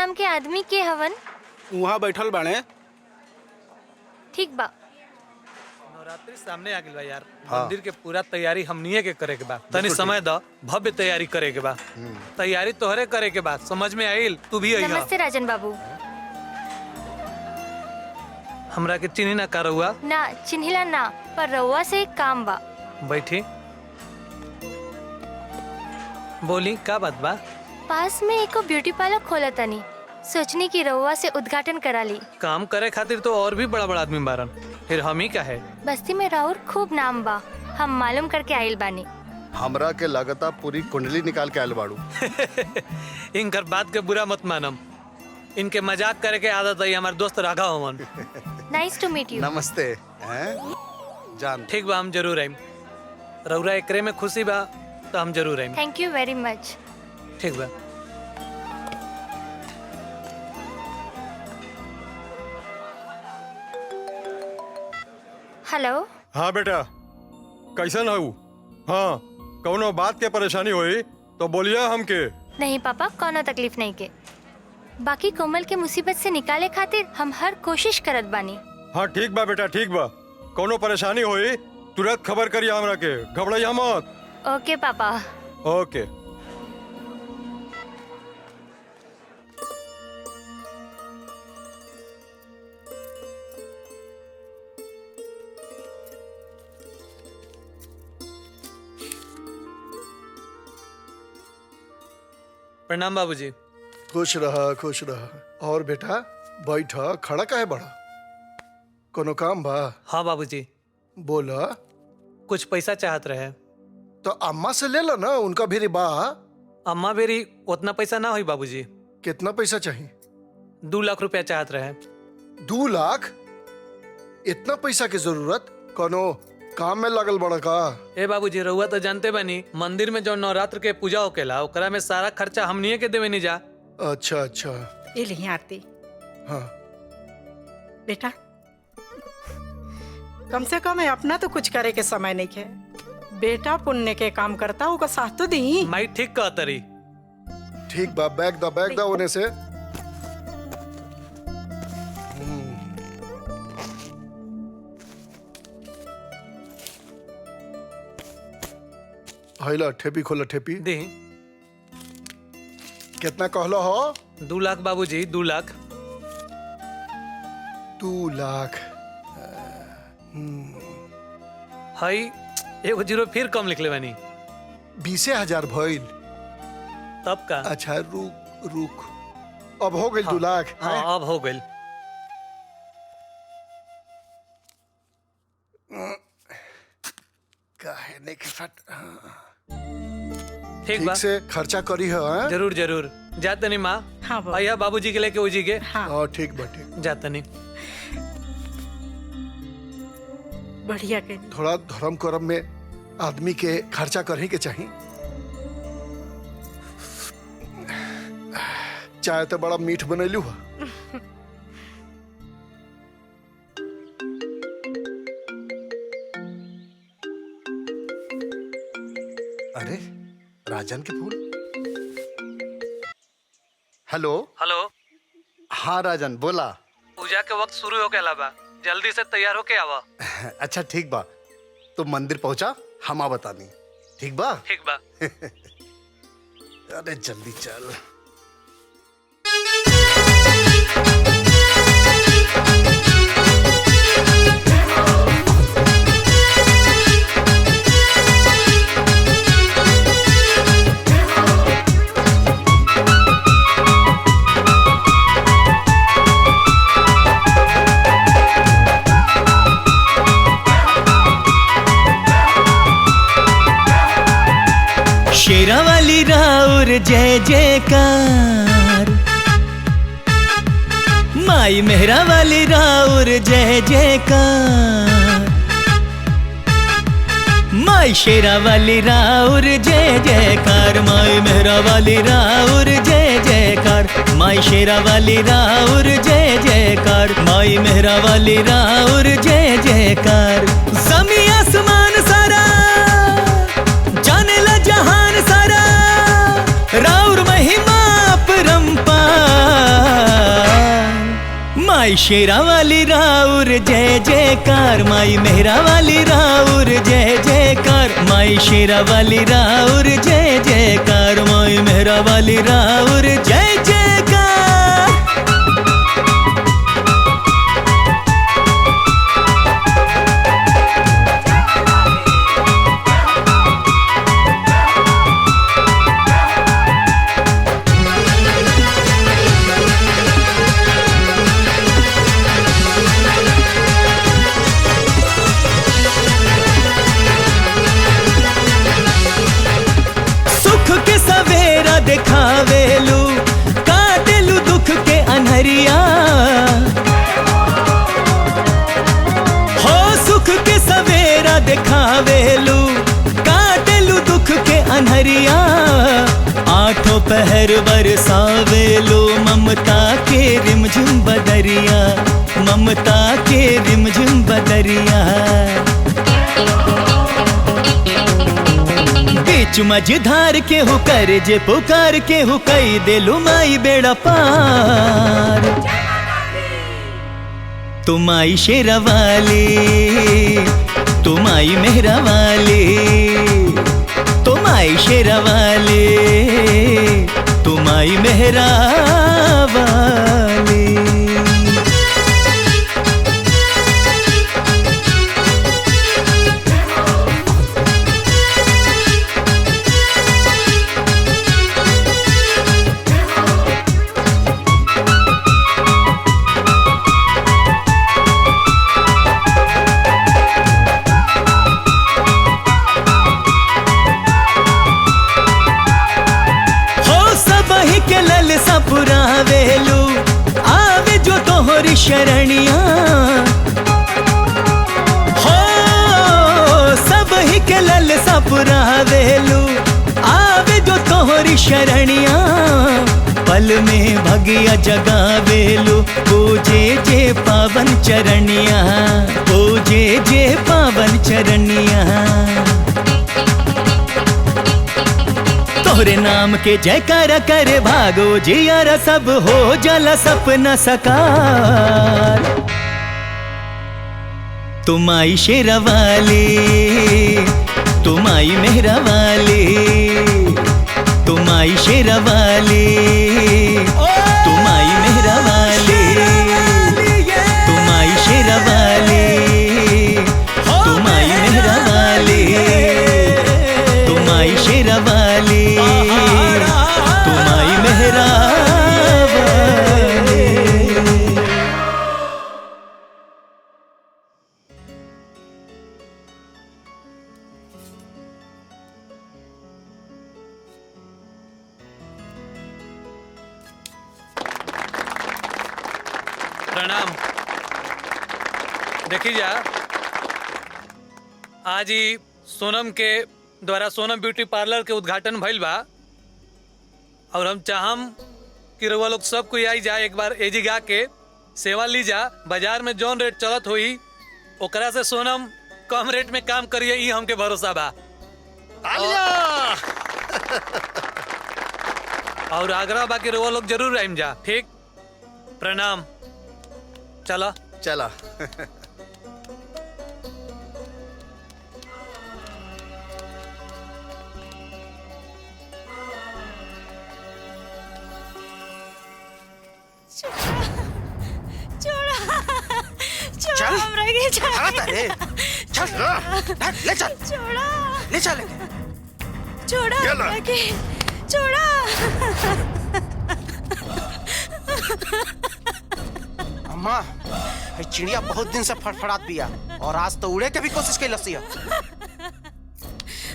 नाम के आदमी के हवन? वहाँ बैठल बाड़े। ठीक बा। नवरात्रि सामने आ गइल बा यार। मंदिर के पूरा तैयारी हमनिए के करे के बा। तनी समय द, भव्य तैयारी करे के बा। तैयारी तोहरे करे के बा, समझ में आइल? तू भी अइहा। नमस्ते राजन बाबू। हमरा के चिन्ही ना का रउआ? ना चिन्हिला ना, पर रउआ से एक काम बा। बैठी। बोली का बात बा? पास में एको ब्यूटी पार्लर खोला तनी, सोचनी की रउआ से उद्घाटन करा ली। काम करे खातिर तो और भी बड़ा बड़ा आदमी बारन, फिर हम ही का है? बस्ती में राउर खूब नाम बा, हम मालूम करके आइल बानी। हमरा के लगता पूरी कुंडली निकाल के आयल बाड़ू। इनकर बात के बुरा मत मानम, इनके मजाक करे के आदत है। हमारे दोस्त राघव हमन। Nice to meet you. नमस्ते। हैं? जान। ठीक बा, हम जरूर आइम। रउरा एकरे में खुशी बा तो हम जरूर आइम। थैंक यू वेरी मच। ठीक बा। हेलो। हाँ बेटा, कैसन हूँ? हाँ, कौनो बात के परेशानी हुई तो बोलिए हमके। नहीं पापा, कोनो तकलीफ नहीं के। बाकी कोमल के मुसीबत से निकाले खातिर हम हर कोशिश करत बानी। हाँ ठीक बा बेटा, ठीक बा। कौनो परेशानी हुई तुरंत खबर करिए हमरा के, घबराइए मत। ओके पापा। ओके। प्रणाम बाबूजी। खुश रहा, खुश रहा। और बेटा बैठा, खड़ा काहे बड़ा? कोनो काम बा? हाँ बाबूजी। बोला। कुछ पैसा चाहत रहे तो अम्मा से ले लो ना, उनका भी बा। अम्मा बेरी उतना पैसा ना हुई बाबूजी। कितना पैसा चाहिए? 2 लाख रुपया चाहत रहे। 2 लाख? इतना पैसा की जरूरत? कोनो काम में लगल बड़ा का? ए बाबूजी, रउआ तो जानते बानी मंदिर में जो नवरात्र के पूजा होकेला ओकरा में सारा खर्चा हमनिए के देवे नहीं जा। अच्छा अच्छा। ये लिही आरती। हाँ बेटा, कम से कम अपना तो कुछ करे के समय नहीं है। बेटा पुण्य के काम करता होगा, साथ तो दी। माई ठीक कहत रही। ठीक बा, बैग दा होने से। हाइला ठेपी खोला, ठेपी दी। कितना कहलो हो? 2 लाख बाबूजी, 2 लाख। 2 लाख। हई एगो जीरो फिर कम लिखले बानी। 20,000 भइल। तब का? अच्छा रुक, अब हो गई 2 लाख। हाँ अब हो गई। काहे नहीं खट। ठीक बा, से खर्चा करी है। जरूर जरूर। जातनी माँ। हाँ भैया बाबूजी के लेके उजी के। हाँ ठीक बा, ठीक। जातनी। बढ़िया के। थोड़ा धर्म कर्म में आदमी के खर्चा करे के चाहिए। चाय तो बड़ा मीठ बनैलू है। अरे राजन के फूल। Hello hello. हाँ राजन बोला। पूजा के वक्त शुरू हो गया बा, जल्दी से तैयार होके आवा। अच्छा ठीक बा, तो मंदिर पहुंचा हम बतानी। ठीक बा? ठीक बा। अरे जल्दी चल। शेरा वाली राउर जय जयकार, माई मेहरा वाली राउर जय जयकार, माई शेरा वाली राउर जय जयकार, माई मेहरा वाली राउर जय जयकार, माई शेरा वाली राउर जय जयकार, माई मेहरा वाली राउर जय जयकार। ज़मीं आसमान सारा जाने ला जहान सारा, राउर महिमा परंपार। माई शेरा वाली राउर जय जयकार, माई मेहरा वाली राउर जय जयकार, माई शेरा वाली राउर जय जयकार, माई मेहरा वाली राउर जय जयकार। दिखावेलू काटेलू दुख के अनहरिया, हो सुख के सवेरा दिखावेलू काटेलू दुख के अनहरिया, आठों पहर बरसावेलू ममता के रिमझिम बदरिया, ममता के रिमझिम बदरिया। बीच मझधार के हो कर जे पुकार के हो कई देलू माई बेड़ा पार। तुम आई शेरा वाली, तुम आई मेहरा वाली, तुम आई शेरा वाली, तुम आई मेहरा वाली। पुरावेलू आवे जो तोहरी शरणिया, हो सब ही के लल सा पुरावेलू आवे जो तोहरी शरणिया, पल में भगिया जगावेलू पूजे जे पावन चरणिया, पूजे जे पावन चरणिया। तोहरे नाम के जयकारा करे भागो जियारा सब हो जाला सपना सकार। तुम आई शेरा वाली, तुम आई मेहरा वाली, तुम आई शेरा वाली, तुम आई मेहरा वाली, तुम आई शेरा वाली, तुम आई मेहरा वाली, तुम आई शेरा वाली, तुम आई मेहरा वाली। प्रणाम। देखी जा, आज ही सोनम के द्वारा सोनम ब्यूटी पार्लर के उद्घाटन भइल बा और हम चाहम कि रउआ लोग सब कोई आई जाए, एक बार एजी गा के सेवा ली जा। बाजार में जौन रेट चलत होई ओकरा से सोनम कम रेट में काम करिए, ई हमके भरोसा बा। और आग्रह बा कि रउआ लोग जरूर आइम जा। ठीक, प्रणाम। चला चला। चल हमरा के चल अरे चल ले चल, छोड़ा ले चल, छोड़ा हमरा के छोड़ा। अम्मा ये चिड़िया बहुत दिन से फड़फड़ात बिया और आज तो उड़े के भी कोशिश कैलसी है।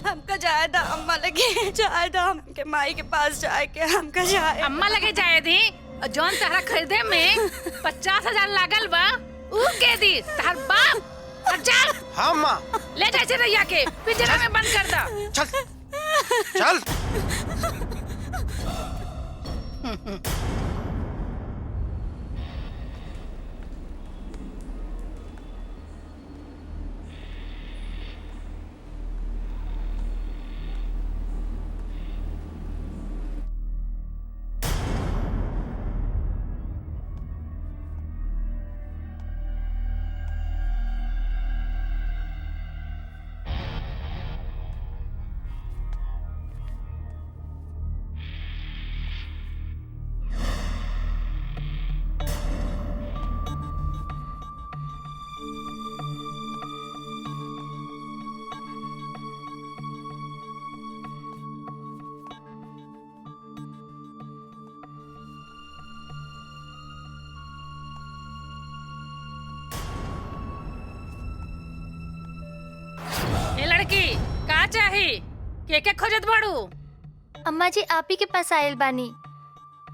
हमका जाए दा अम्मा लगे, जाए दा हमके माई के पास जाए के, हमका जाए अम्मा लगे जाए दी। जौन तहरा खरीदे में 50,000 लागल बा ऊ के दी तहर बाप। और चल। हाँ माँ। ले जाए चिड़ैया के पिंजरा में बंद कर दा। चल चल। ए लड़की का चाही के खोजत बाड़ू? अम्मा जी आप ही के पास आयल बानी।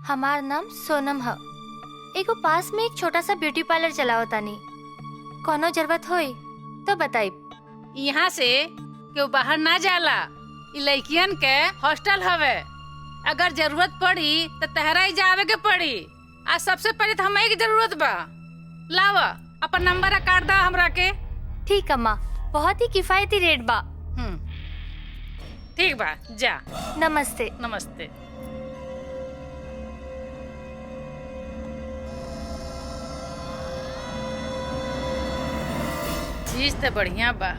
हमार नाम सोनम है। एगो पास में एक छोटा सा ब्यूटी पार्लर चलाओ तानी। कोनो जरूरत होई तो बताई। यहाँ से केहू बाहर ना जाला। इ लड़कियन के हॉस्टल हवे। अगर जरूरत पड़ी तो तहरा ही जावे के पड़ी। आज सबसे पहले तो हमें की जरूरत बा। लावा अपन नंबर काट दा हमरा के। ठीक अम्मा, बहुत ही किफायती रेट बा। ठीक बा, जा। नमस्ते। नमस्ते। चीज तो बढ़िया बा।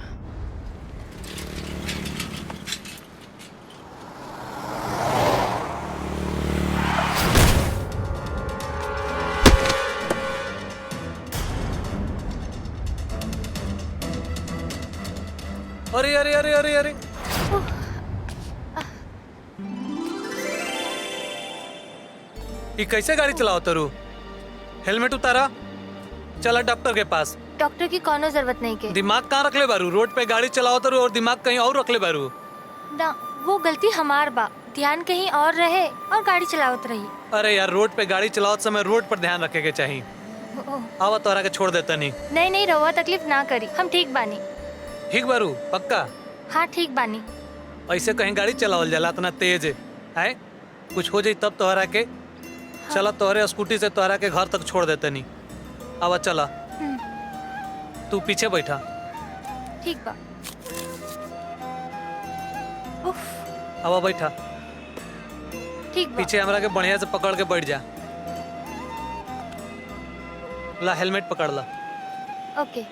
अरे अरे अरे अरे अरे ये कैसे गाड़ी चलाओ तरू? हेलमेट उतारा, चला डॉक्टर के पास। डॉक्टर की कोनो जरूरत नहीं के। दिमाग कहाँ रख ले बारू? रोड पे गाड़ी चलाओ तरू और दिमाग कहीं और रख ले बारू। ना, वो गलती हमार बा। ध्यान कहीं और रहे और गाड़ी चलावत रही। अरे यार, रोड पे गाड़ी चलाओ समय रोड पर ध्यान रखे के चाहिए। आवा तोरा के छोड़ देता नहीं। नहीं रहुआ तकलीफ ना करी, हम ठीक बानी। ठीक बारू? पक्का? हाँ ठीक बानी। ऐसे कहीं गाड़ी चलावल जाला इतना तेज है? कुछ हो जाई तब तोहरा के। चला तोहरे स्कूटी से तोहरा के घर तक छोड़ देते नहीं। आवा चला, तू पीछे बैठा। ठीक बा। उफ। आवा बैठा। ठीक बा। पीछे हमरा के बढ़िया से पकड़ के बैठ जा। ला हेलमेट पकड़ ला। ओके।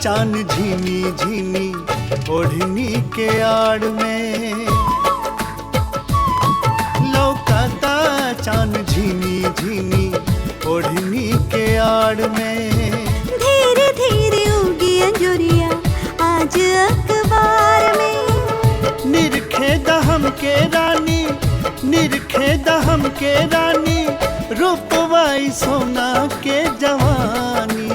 चांद झीनी झीनी ओढ़नी के आड़ में लौकाता। चांद झीनी झीनी ओढ़नी के आड़ में धीरे धीरे उगी अंजुरिया आज अखबार में। निरखे दहम के रानी, निरखे दहम के रानी, रूपवाई सोना के जवानी।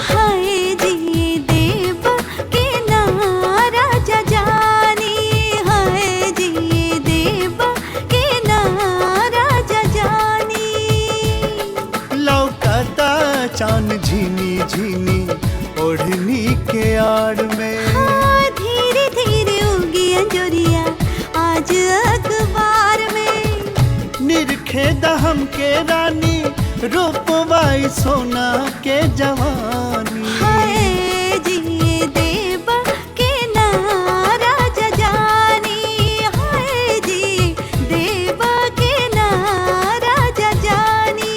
हाय जी देव के नारा जानी, हाय जी देव के नारा जानी। लौकाता चांद झीनी झीनी ओढ़नी के आड़ में। हाँ, धीरे धीरे उगी अंजुरिया आज अखबार में। निरखे दहम के रानी, रूपवाई सोना के जवानी। हाय जी देव के नारा जानी, हाय जी देव के नारा जानी।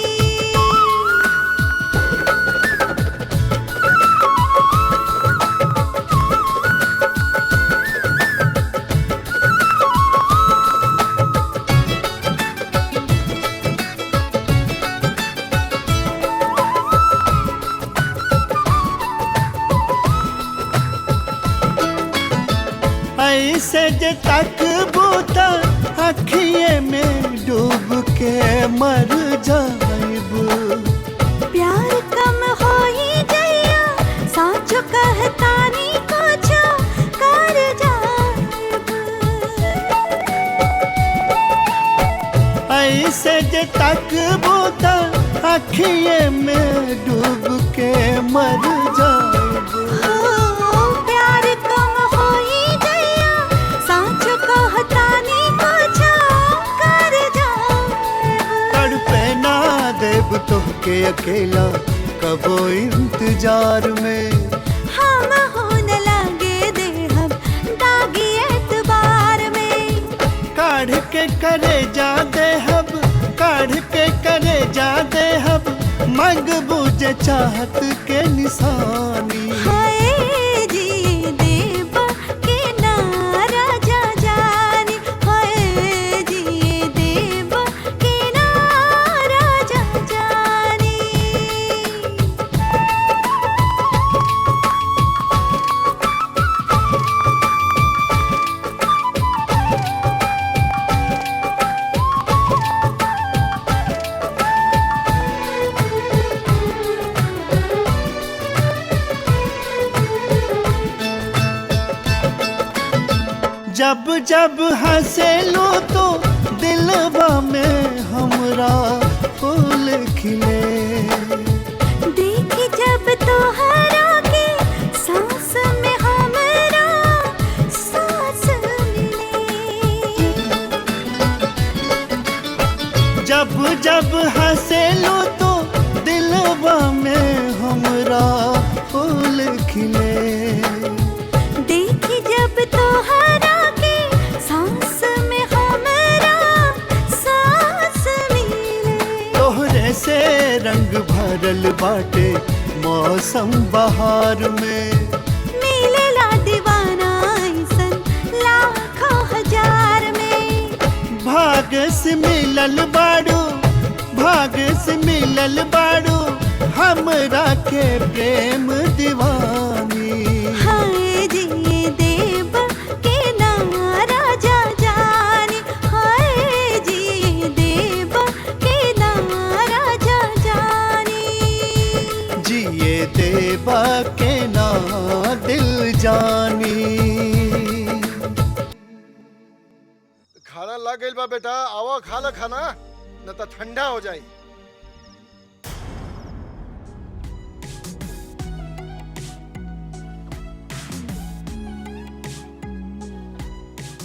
ऐसे जे तक बूता अखिए में डूब के मर जाइब। प्यार कम हो ही गया साचो कहतानी कुछ कर जाइब। ऐसे जे तक बूता अखिए में डूब के मर जाइब। प्यार कम हो ही गया साचो कहतानी कुछ कर जाइब। तड़पे ना तोहके अकेला कबो इंतजार में। हम होने लगे दे हम दागी एतबार में। काढ़ के करे जा दे हब, काढ़ के करे जा दे हब, मंग बुझे चाहत के निशानी। हाय जी देव के नारा जा जानी। हाय जी देव के नारा जा जानी। जब जब हंसे लो तो दिलवा में हमरा फूल खिले। देखी जब तोहरा के सांस में हमरा सांस मिले। जब जब हंसे लो तो दिलवा में हमरा फूल खिले। देखी जब तोहरा के सांस में हमरा सांस मिले। तोहरे से रंग भरल बाटे मौसम बहार में। मिलेला दीवाना ऐसन लाखों हजार में। भाग से मिलल बाड़ू, भाग से मिलल बाड़ू, हमरा के प्रेम दीवानी। हाय जी देव के नारा जा जानी। हाय जी देव के नारा जा जानी। जिए देवा के ना दिल जानी। खाना लग गइल बा बेटा, आवा खा ला खाना, न तो ठंडा हो जाई।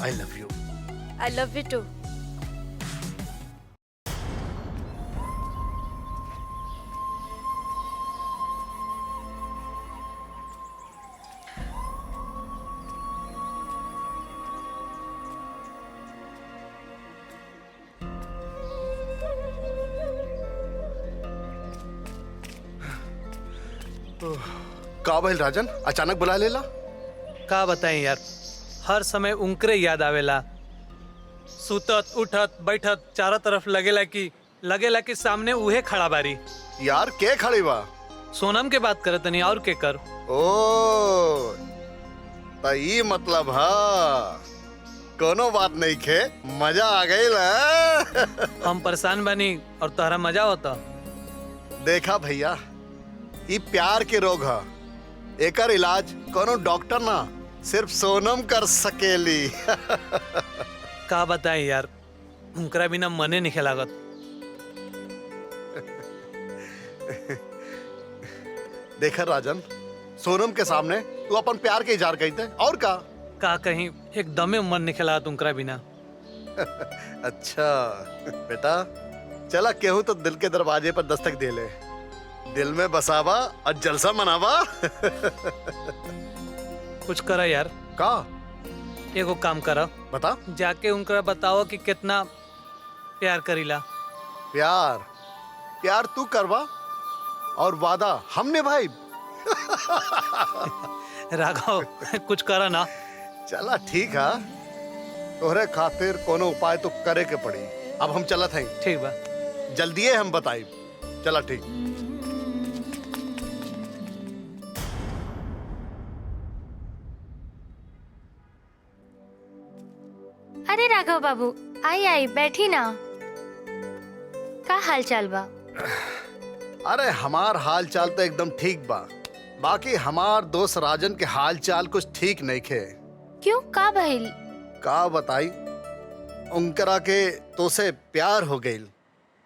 I love you. I love you too. का भइल राजन, अचानक बुला लेला? का बताएं यार, हर समय उनकरे याद आवेला। सुतत उठत बैठत चारों तरफ लगेला कि सामने उहे खड़ा बारी। यार के खड़ी बा? सोनम के बात करत नहीं और के कर। ओ त ई मतलब हा, कोनो बात नहीं खे, मजा आ गई ना। हम परेशान बनी और तोहरा मजा होता। देखा भैया, ई प्यार के रोग हा, एकर इलाज कोनो डॉक्टर ना सिर्फ सोनम कर सकेली। का बताएं यार, उनकरा बिना मने नहीं लागत। देखा राजन, सोनम के सामने तू अपन प्यार के इजहार करते और का कहीं एकदमे मन नहीं लागत उनकरा बिना। अच्छा बेटा, चला केहू तो दिल के दरवाजे पर दस्तक दे ले, दिल में बसावा और जलसा मनावा। कुछ करा यार। का? एगो काम करा, बता। जाके उनकरा बताओ कि कितना प्यार करीला। प्यार? प्यार तू करवा और वादा हमने भाई। राघव कुछ करा ना। चला ठीक है, तोहरे खातिर कोनो उपाय तो करे के पड़ी। अब हम चलत हैं। ठीक बा, जल्दी हम बताई। चला ठीक। अरे राघव बाबू, आई बैठी ना। का हाल चाल बा? अरे हमार हाल चाल तो एकदम ठीक बा, बाकी हमार दोस्त राजन के हाल चाल कुछ ठीक नहीं खे। क्यों, का भइल? का बताई, उनकरा के तो से प्यार हो गईल।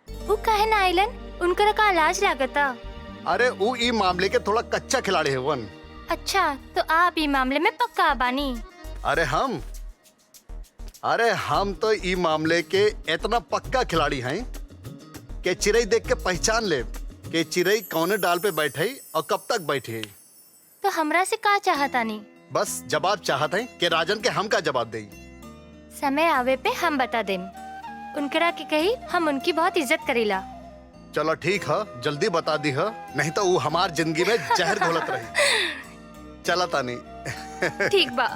वो काहे ना आइलन? उनकरा का इलाज लागता? अरे वो ई मामले के थोड़ा कच्चा खिलाड़ी है वन। अच्छा, तो आप ई मामले में पक्का बानी? अरे हम तो ई मामले के इतना पक्का खिलाड़ी हैं कि चिड़ई देख के पहचान ले कि चिड़ई कौने डाल पे बैठे और कब तक बैठे। तो हमरा से का चाहतानी? बस जवाब चाहत है कि राजन के हम का जवाब दे। समय आवे पे हम बता देम। उनकरा के कही हम उनकी बहुत इज्जत करीला। चलो ठीक है, जल्दी बता दी है, नहीं तो वो हमार जिंदगी में जहर घोलत रही। चला तानी। ठीक बा।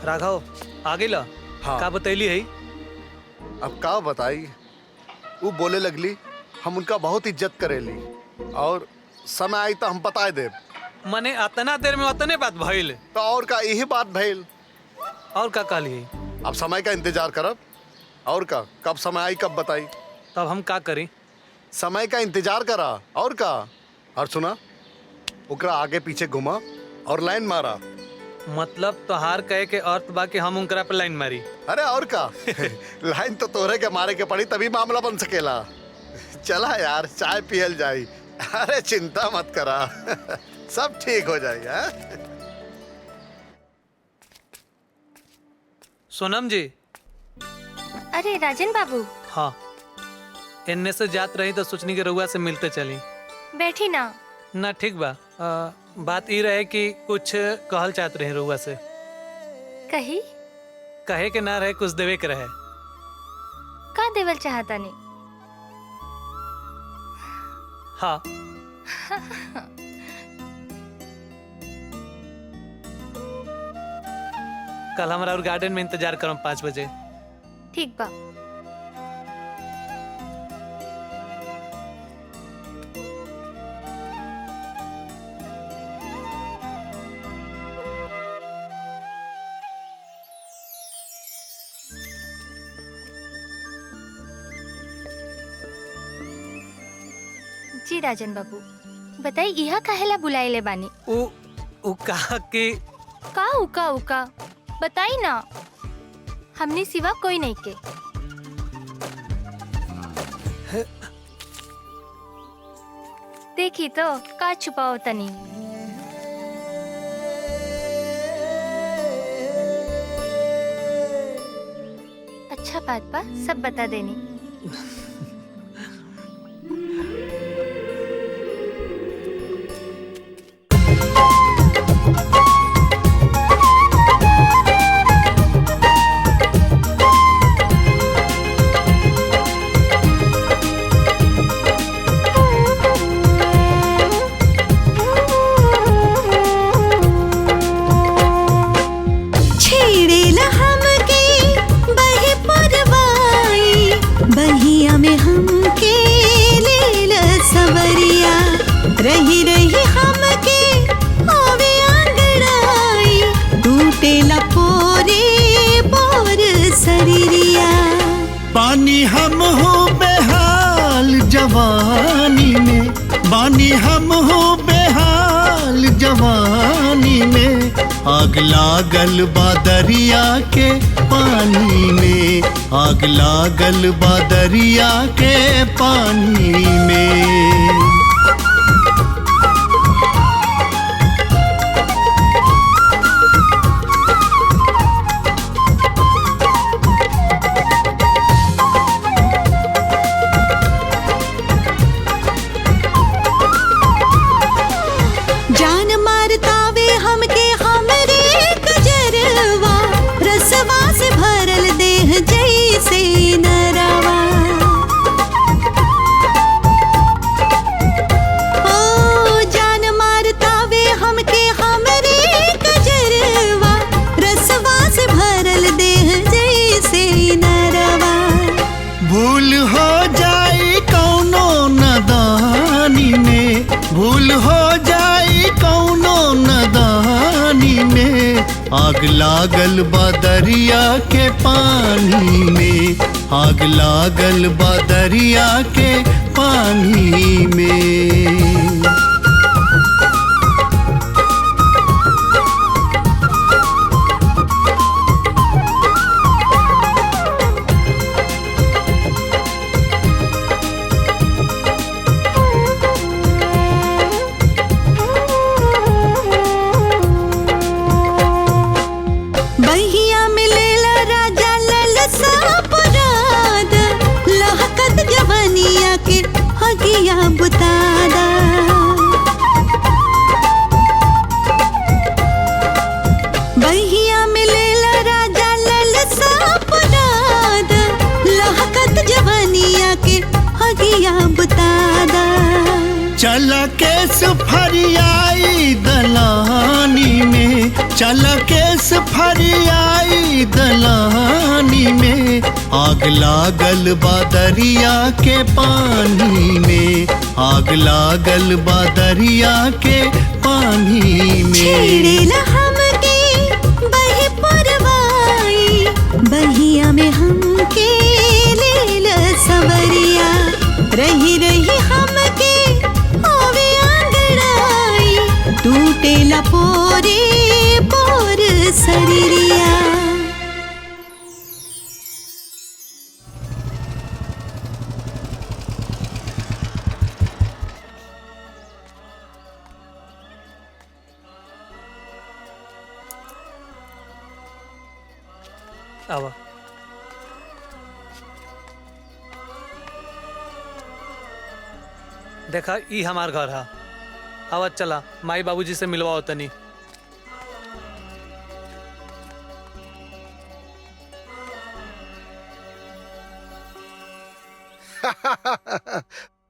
राघव आगे ला। हाँ। का बतैली है? अब का बताई, वो बोले लगली हम उनका बहुत इज्जत करेली और समय आई तो हम बता दे। मने अतना देर में अतने बात भइल? तो और का यही बात भइल। और का कहली? अब समय का इंतजार करब। और का, कब समय आई कब बताई। तब हम का करी? समय का इंतजार करा। और का। और सुना, ओकरा आगे पीछे घुमा और लाइन मारा। मतलब तोहार कहे के अर्थ बा कि हम उनकरा पे लाइन मारी? अरे और का। लाइन तो तोहरे के मारे के पड़ी तभी मामला बन सकेला। चला यार, चाय पियल जाई। अरे चिंता मत करा। सब ठीक हो जाएगा। सोनम जी। अरे राजन बाबू। हाँ, इनने से जात रही तो सोचनी के रउआ से मिलते चली। बैठी ना। ना ठीक बा। बात ये रहे कि कुछ कहल चाहत रहे रउआ से। कही? कहे के ना रहे, कुछ देवे के रहे। का देवल चाहतानी? हाँ। कल हमारा और गार्डन में इंतजार करो 5 बजे। ठीक बा। जी राजन बाबू, बताई इहा काहेला बुलाइले बानी? उ कहा कि का उका उका बताई ना, हमने सिवा कोई नहीं के। देखी तो का छुपाओ तनी। अच्छा बात बा, सब बता देनी। रही रही हमके आवे आंगड़ाई, टूटे लपोरे बोर शरीरिया। पानी हम हो बेहाल जवानी में, पानी हम हो बेहाल जवानी में, आग लागल बादरिया के पानी में, आग लागल बादरिया के पानी में। जान मारतावे हमके हमरे कजरवा, रसवा से भरल देह जैसे नरवा। ओ जान मारतावे हमके हमरे कजरवा, रसवा से भरल देह जैसे नरवा। भूल हो जाई कौनो नदानी में, भूल हो जाई कौनो नदानी में, आग लागल बादरिया के पानी में, आग लागल बादरिया के पानी में। चल केस फरियाई दलानी में, चल केस फरियाई दलानी में, आग लागल बा दरिया के पानी में, आग लागल बा दरिया के पानी में। छेड़ेला हमके बही पुरवाई, बहिया में हमके लेल सवरिया, रही रही हमके आवे आंगड़ाई, टूटेला पोरे पोर शरीरिया। आवा देखा ई हमार घर है। आवा चला माई बाबूजी से मिलवाओ तनी।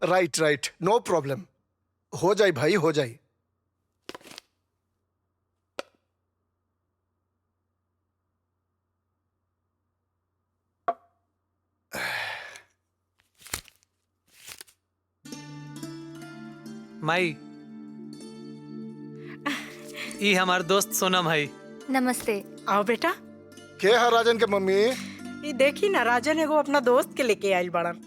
राइट राइट, नो प्रॉब्लम, हो जाए भाई हो जाए। माई ई हमार दोस्त सोनम है। नमस्ते। आओ बेटा। के है राजन के मम्मी? ये देखी ना, राजन एगो अपना दोस्त के लेके आइल बड़न।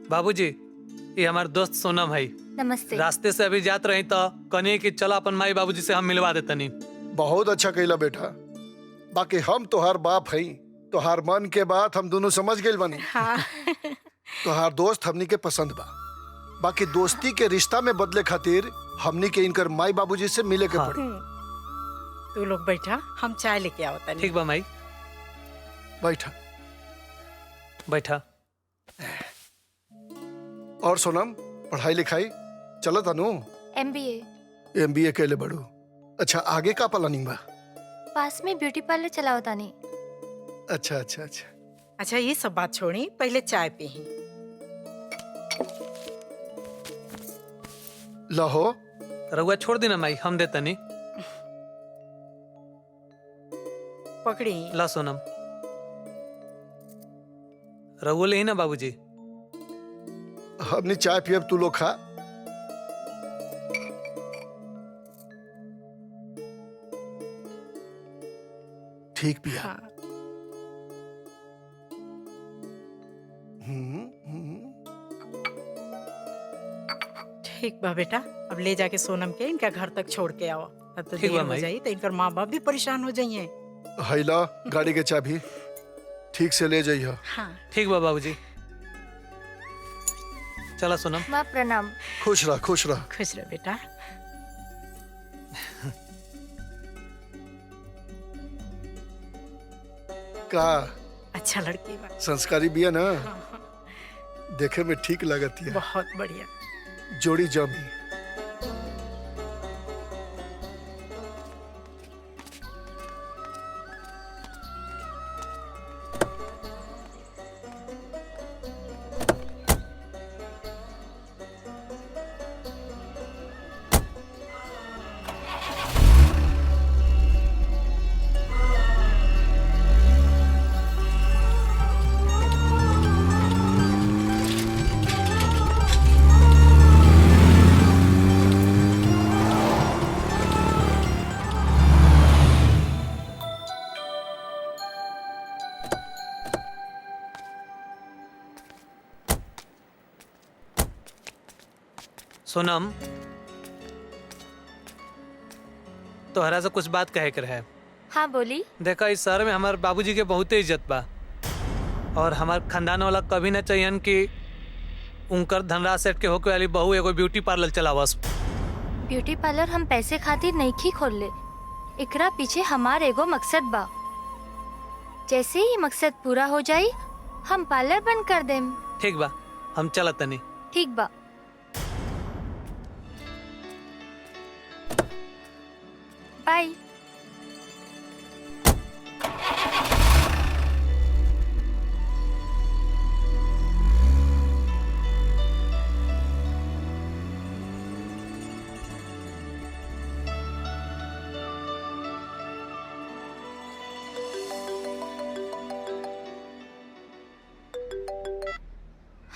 बाबूजी ये हमार दोस्त सोनम है। नमस्ते। रास्ते से अभी जात रही तो कनी कि चला अपन माई बाबूजी से हम मिलवा देतनी। बहुत अच्छा कहला बेटा, बाकी हम तोहार बाप हई, तोहार मन के बात हम दोनों समझ गए बनी। हाँ। तोहार दोस्त हमनी के पसंद बा, बाकी दोस्ती के रिश्ता में बदले खातिर हमनी के इनकर माई बाबूजी से मिले के पड़ी। तू लोग बैठा, हम चाय लेके आवता। ठीक बा माई। बैठा बैठा। और सोनम पढ़ाई लिखाई चलत अनु? MBA। MBA के ले बड़ू। अच्छा आगे का प्लानिंग बा? पास में ब्यूटी पार्लर चलाओ तानी। अच्छा अच्छा अच्छा। अच्छा ये सब बात छोड़ी, पहले चाय पी। लहो रउआ छोड़ देना माई, हम देतनी। पकड़ी। ला सोनम। रउआ ले ही ना बाबूजी। हमने चाय पियब, तू लोग खा। ठीक पिया। हाँ। ठीक बा बेटा, अब ले जाके सोनम के इनका घर तक छोड़ के आओ। अब तो देर हो जाई तो इनकर माँ बाप भी परेशान हो जाइए। हैला गाड़ी के चाबी ठीक से ले जाइए। हाँ। ठीक बा बाबूजी। चला सोनम। माँ प्रणाम। खुश रह खुश रह। खुश रह बेटा। का अच्छा लड़की बा, संस्कारी भी है ना। देखे में ठीक लगती है। बहुत बढ़िया जोड़ी जमी। सोनम तोहरा से कुछ बात कहे कर है। हाँ बोली। देखा इस शहर में हमारे बाबूजी के बहुत इज्जत बा और हमारे खानदान वाला कभी न चाहिए कि उनकर धनराज सेठ के होके वाली बहू एगो ब्यूटी पार्लर चलावस। ब्यूटी पार्लर हम पैसे खातिर नहीं खी खोल ले, एकरा पीछे हमार एगो मकसद बा। जैसे ही मकसद पूरा हो जाई हम पार्लर बंद कर देम। ठीक बा, हम चलत तनी। ठीक बा। बाय।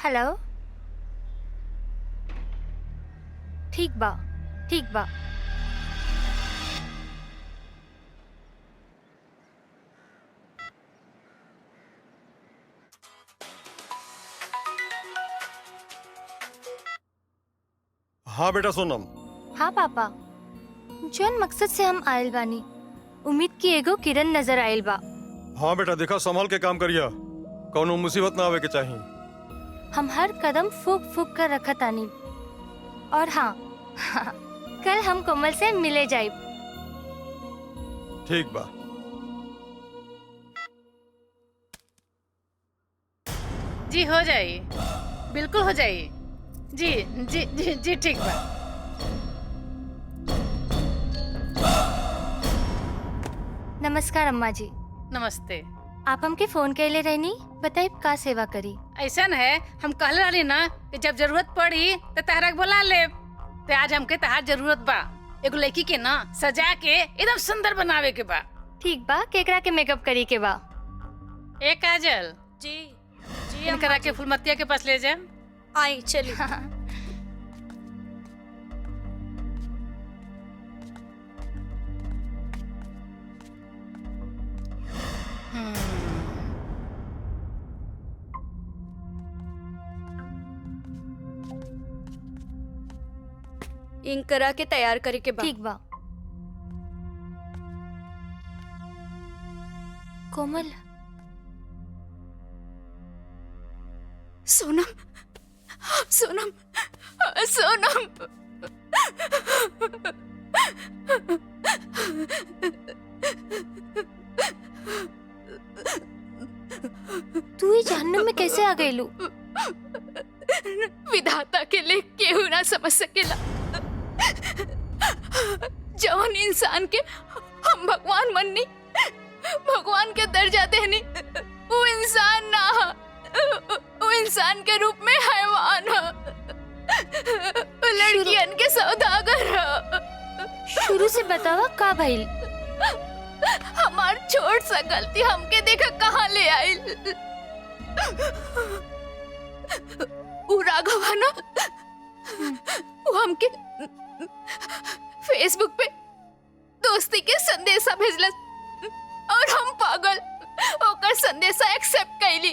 हेलो। ठीक बा, ठीक बा। हाँ बेटा सोनम। हाँ पापा, जौन मकसद से हम आयल बानी, उम्मीद की एगो किरण नजर आयल बा। हाँ बेटा देखा, संभल के काम करिया, कौनो मुसीबत ना आवे के चाहिए। हम हर कदम फूक फूक कर रखत आनी। और हाँ, कल हम कोमल से मिले जाए। ठीक बा। जी हो जाई, बिल्कुल हो जाई। जी जी जी जी ठीक बा। नमस्कार अम्मा जी। नमस्ते। आप हमके फोन कैले रहनी, बताइए का सेवा करी। ऐसा है, हम कहले रही ना कि जब जरूरत पड़ी तो तहरा के बुला ले। तो आज हमके तहार जरूरत बा। एगो लड़की के ना सजा के एकदम सुंदर बनावे के बा। ठीक बा, केकरा के मेकअप करी के बा? ए काजल जी जी इनकरा के फुलमतिया के पास ले जा। आई चलिए। इनकरा के तैयार करे के बा। ठीक बा। कोमल, सोनम, सोनम, सोनम। तू ही जहन्नुम में कैसे आ गई लू? विधाता के लिए केहू ना समझ सकेला। जौन इंसान के हम भगवान मननी, भगवान के दर्जा देनी, वो इंसान ना हा, वो इंसान के रूप में हैवान हा, वो लड़कियन के सौदागर हा। शुरू से बतावा का भइल? हमार छोट सा गलती हमके देखा कहाँ ले आइल। वो राघव है ना, वो हमके फेसबुक पे दोस्ती के संदेशा भेजलस और हम पागल ओकर संदेशा एक्सेप्ट कैली।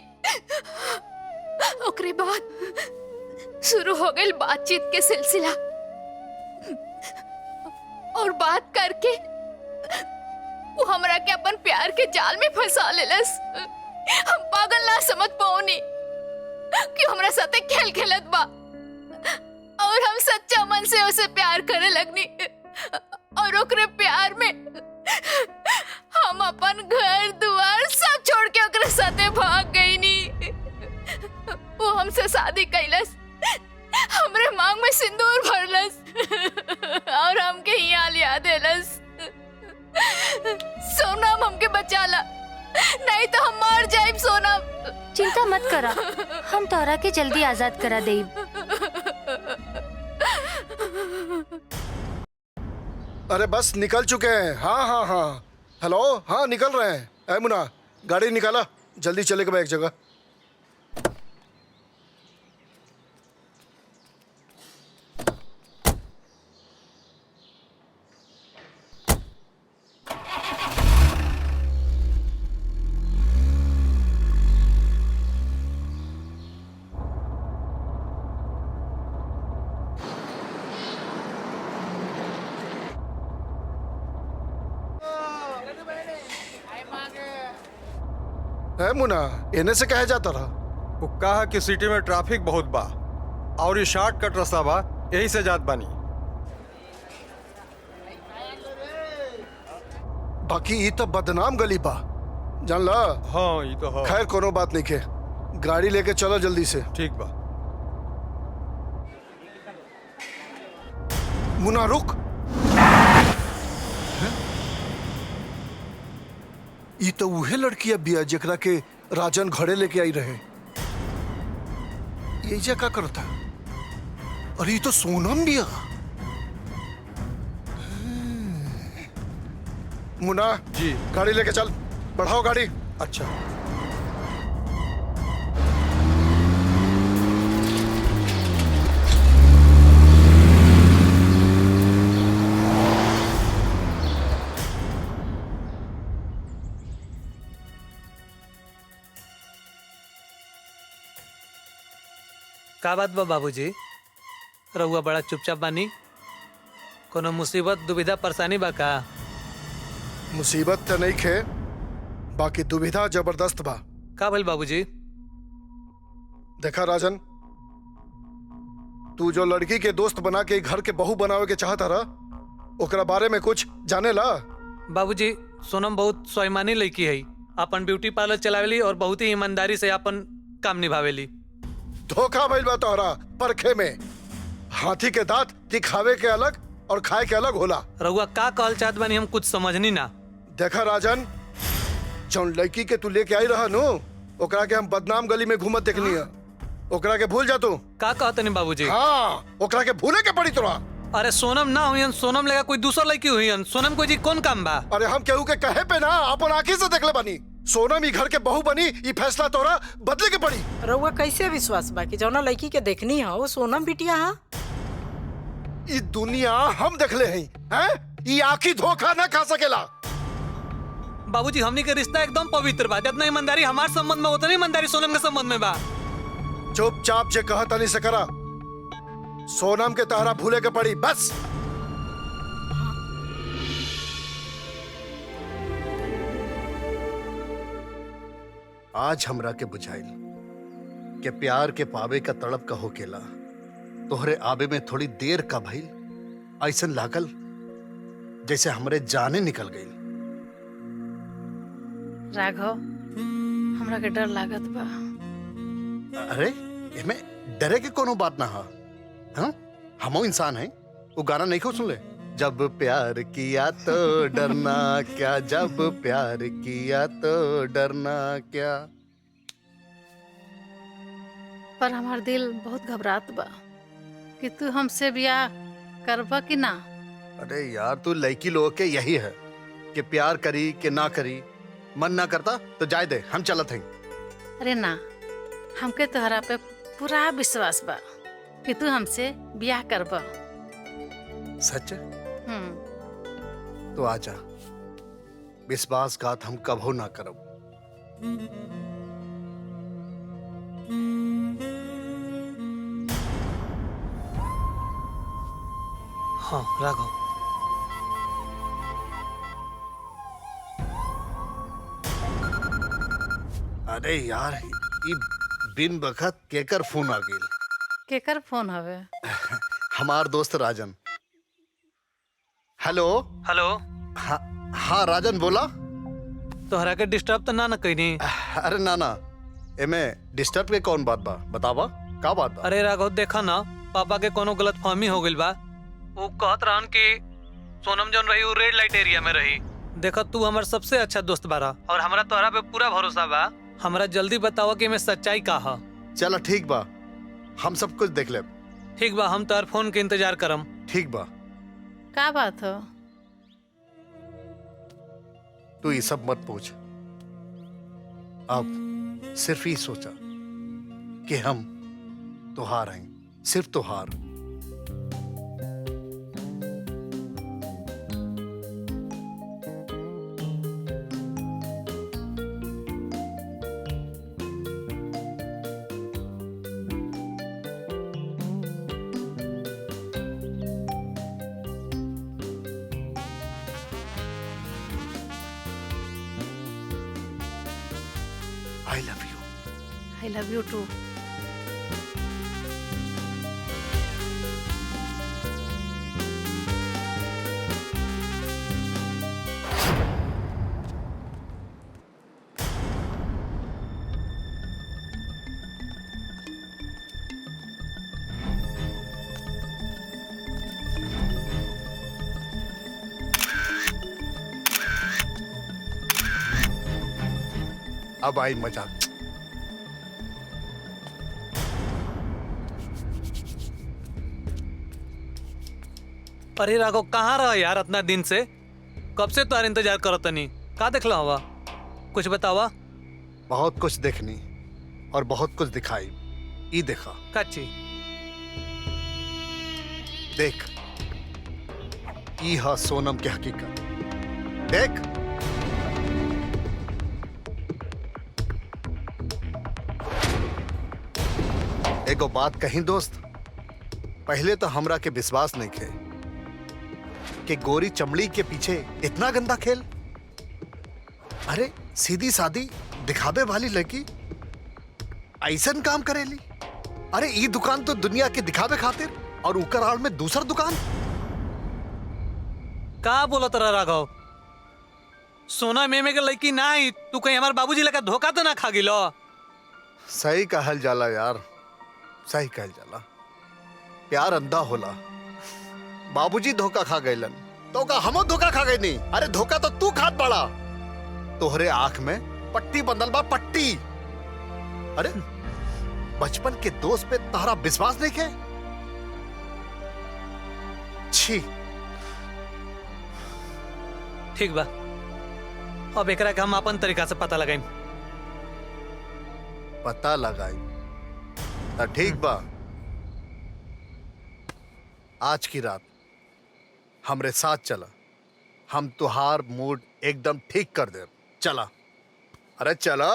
ओकरे बाद शुरू हो गई बातचीत के सिलसिला और बात करके वो हमरा के अपन प्यार के जाल में फंसा लेलस। हम पागल ना समझ पाओनी कि हमरा साथे खेल खेलत बा और हम सच्चा मन से उसे प्यार करे लगनी और ओकरे प्यार में हम अपन घर दुआर सब छोड़ के ओकरे साथे भाग गई नी। वो हमसे शादी कैलस, हमरे मांग में सिंदूर भरलस और हमके यहाँ लिया देलस। सोनम हमके बचा ला, नहीं तो हम मर जाइब। सोनम चिंता मत करा, हम तोरा के जल्दी आजाद करा देब। अरे बस निकल चुके हैं। हाँ हाँ हाँ, हेलो, हाँ निकल रहे हैं। ऐ मुन्ना, गाड़ी निकाला, जल्दी चलेगा एक जगह। है मुन्ना, इन्हें से कहे जाता रहा। वो कहा कि सिटी में ट्रैफिक बहुत बा और ये शॉर्टकट रास्ता बा, यही से जात बानी। बाकी ये तो बदनाम गली बा, जान ला। हाँ ये तो है। खैर कोनो बात नहीं के, गाड़ी लेके चलो जल्दी से। ठीक बा। मुन्ना रुक, ये तो वही लड़की बिया जेकरा के राजन घरे लेके आई रहे। ये जा का करता? अरे ये तो सोनम बिया। मुन्ना जी, गाड़ी लेके चल, बढ़ाओ गाड़ी। अच्छा। का बात बा बाबूजी? रहुआ बड़ा चुपचाप बानी। कोनो मुसीबत दुविधा परेशानी बा का? मुसीबत तो नहीं खे, बाकी दुविधा जबरदस्त बा। का भइल बाबूजी? देखा राजन, तू जो लड़की के दोस्त बना के घर के बहू बनावे के चाहता रहा, ओकरा बारे में कुछ जाने ला? बाबूजी, सोनम बहुत स्वाभिमानी लड़की है। अपन ब्यूटी पार्लर चलावेली और बहुत ही ईमानदारी से अपन काम निभावेली। धोखा भइल बा तोहरा परखे में। हाथी के दांत दिखावे के अलग और खाए के अलग होला। रहुआ का कहल चाहत बानी हम कुछ समझनी ना। देखा राजन, जौन लड़की के तू लेके आई रहा नु, ओकरा के हम बदनाम गली में घूमत देखनी है। ओकरा के भूल जा तू। का कहतनी बाबूजी? हाँ, ओकरा के भूले के पड़ी तोरा। अरे सोनम ना हुई, सोनम लगा कोई दूसरा लड़की हुई। सोनम को जी कौन काम बा? अरे हम केहू के कहे पे ना, अपन आंखी से देख ले बानी। सोनम ही घर के बहू बनी, ये फैसला तोरा बदले के पड़ी। रउआ कैसे विश्वास बा कि जौना लड़की के देखनी है वो सोनम बिटिया है? ये दुनिया हम देखले हैं, हैं? ये आंखी धोखा ना खा सकेला। बाबूजी, हमनी के रिश्ता एकदम पवित्र बा। जितना ईमानदारी हमार संबंध में उतनी ईमानदारी सोनम के संबंध में बा। चुपचाप जे कहा तनी से करा। सोनम के तहरा भूले के पड़ी बस। आज हमरा के बुझाइल के प्यार के पावे का तड़प का होकेला। तोहरे आबे में थोड़ी देर का भइल, ऐसन लागल जैसे हमरे जाने निकल गई। राघव, हमरा के डर लागत बा। अरे एमे डरे के कोनो बात ना हा। हाँ? हमो इंसान है। वो गाना नहीं खो सुन ले, जब प्यार किया तो डरना क्या, जब प्यार किया तो डरना क्या। पर हमार दिल बहुत घबरात बा कि तू हमसे ब्याह करबा कि ना। अरे यार, तू लड़की लोग के यही है कि प्यार करी कि ना करी। मन ना करता तो जाए दे, हम चलत हैं। अरे ना, हमके तोहरा पे पूरा विश्वास बा कि तू हमसे ब्याह करबा। सच? तो आजा, विश्वासघात हम कभो ना करब। हाँ राघव, अरे यार, ई बिन बखत केकर फोन आ गेल। केकर फोन हवे? हमार दोस्त राजन। Hello hello. हाँ राजन बोला। तोहरा के डिस्टर्ब तो ना न कहीं? अरे ना ना, एमे डिस्टर्ब के कौन बात बा? बतावा का बात बा? अरे राघव, देखा ना, पापा के कोनो गलत फहमी हो गइल बा। वो कहत रहन कि सोनम जौन रही वो रेड लाइट एरिया में रही। देखा, तू हमार सबसे अच्छा दोस्त बारा और हमरा तोहरा पे पूरा भरोसा बा। हमरा जल्दी बतावा कि मैं सच्चाई का हा। चलो ठीक बा, हम सब कुछ देख ले। ठीक बा, हम तोहर फोन के इंतजार करम। ठीक बा। का बात हो? तू ये सब मत पूछ। अब सिर्फ ही सोचा कि हम तुहार हैं, सिर्फ तुहार। I love you. I love you too. अब आई मजा। अरे राघव, कहाँ रहा यार इतना दिन से? कब से तुम्हारा इंतजार करत तनी। का देखला हवा? कुछ बतावा। बहुत कुछ देखनी और बहुत कुछ दिखाई। ई देखा। काची? देख, ई हा सोनम के हकीकत। देख, एगो बात कहीं दोस्त, पहले तो हमरा के विश्वास नहीं खे कि गोरी चमड़ी के पीछे इतना गंदा खेल। अरे सीधी सादी दिखावे वाली लड़की ऐसन काम करेली। अरे ये दुकान तो दुनिया के दिखावे खातिर और ऊकर आड़ में दूसरा दुकान। का बोला तरा राघव? सोना मेमे के लड़की ना आई, तू कहीं हमारे बाबूजी लगा धोखा तो ना खा गिलो? सही कहल जाला यार, सही कहल जाला। प्यार अंधा होला। बाबूजी धोखा खा गईलन तो का हमो धोखा खा गई नहीं? अरे धोखा तो तू खात पड़ा। तोहरे आंख में पट्टी बंधल बा, पट्टी। अरे बचपन के दोस्त पे तारा विश्वास नहीं के? छी। ठीक बा, अब एकरा के हम अपन तरीका से पता लगाई। पता लगाई तो ठीक बा। आज की रात हमरे साथ चला, हम तुहार मूड एकदम ठीक कर दे। चला, अरे चला।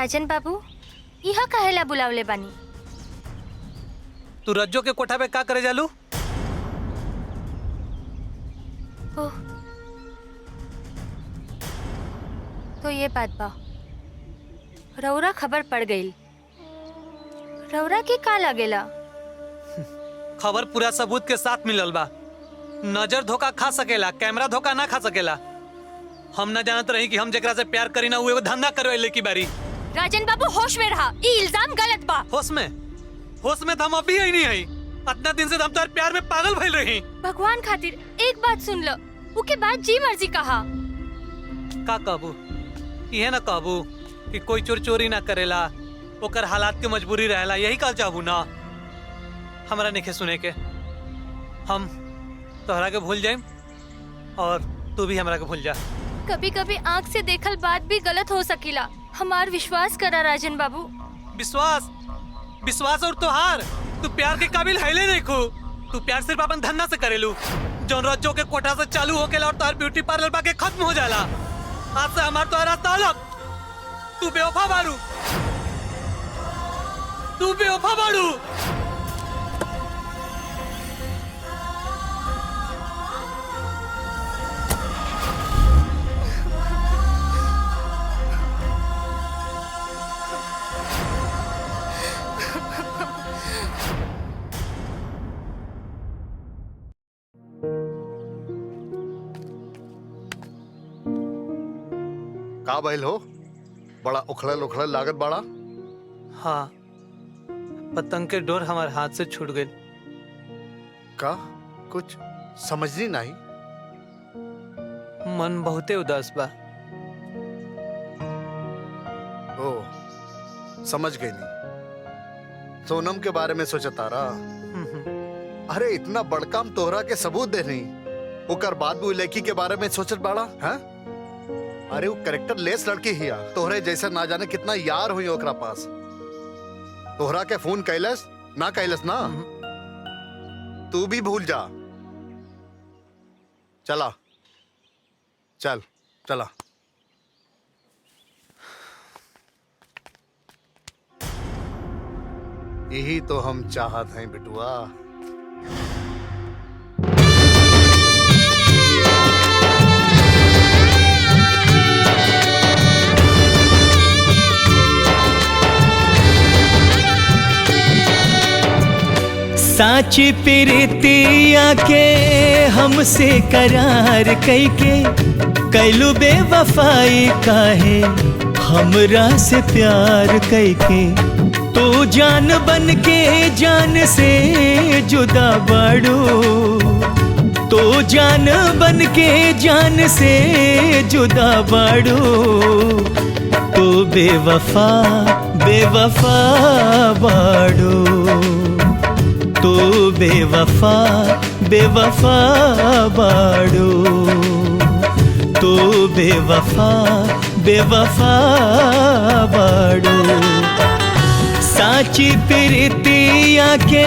राजन बाबू यहाँ कहेला बुलावले बानी? तू रज्जो के कोठा पे का करे जालू? ओह, तो ये बात बा। रौरा खबर पड़ गई। रौरा के का लागेला? खबर पूरा सबूत के साथ मिलल बा। नजर धोखा खा सकेला, कैमरा धोखा ना खा सकेला। हम ना जानत रही कि हम जेकरा से प्यार करी ना वो धंधा करवाइले की बारी। राजन बाबू होश में रहा, ये इल्जाम गलत बा। होश में तो हम अभी ही नहीं आई। इतना दिन से हम तो प्यार में पागल भइल रही। भगवान खातिर एक बात सुन लो, उसके बाद जी मर्जी कहा। का कहबू? ये ना कहबू कि कोई चोर चोरी ना करेला, ओकर हालात के मजबूरी रहेला, यही कह चाहबू ना? हमरा नहीं सुने के। हम तोहरा के भूल जाए और तू भी हमरा के भूल जा। कभी कभी आँख से देखल बात भी गलत हो सकीला। हमार विश्वास करा राजन बाबू। विश्वास और तोहार, तू प्यार के काबिल हैले नहीं खू। तू प्यार सिर्फ अपन धंधा से करेलू, जौन रज्जो के कोठा से चालू होकेला और तोहार ब्यूटी पार्लर बाके खत्म हो जाला। आज से हमार तोहार रास्ता अलग। तू बेवफा बारू, तू बेवफा बारू। का भइल हो? बड़ा उखड़ल उखड़ल लागत बाड़ा। हाँ, पतंग के डोर हमारे हाथ से छूट गए। का कुछ समझनी नहीं? मन बहुते उदास बा। ओ, समझ गई नहीं। सोनम के बारे में सोचता रहा। अरे इतना बड़ काम तोहरा के सबूत दे नहीं, ओकर बाद भी लड़की के बारे में सोचत बाड़ा है? अरे वो कैरेक्टर लेस लड़की ही आ, तोहरे जैसे ना जाने कितना यार हुई ओकरा पास। तोहरा के फोन कैलस ना कैलस ना, तू भी भूल जा। चला चल चला। यही तो हम चाहत हैं बिटुआ। साची प्रीतिया के हमसे करार कैके कैलू बेवफाई काहे हमरा से प्यार कैके। तो जान बन के जान से जुदा बाड़ू, तो जान बन के जान से जुदा बाड़ू। तो बेवफा बेवफा बाड़ू, तो बेवफा बेवफा बाड़ू, तो बेवफा बेवफा बाड़ू। साची प्रीतिया के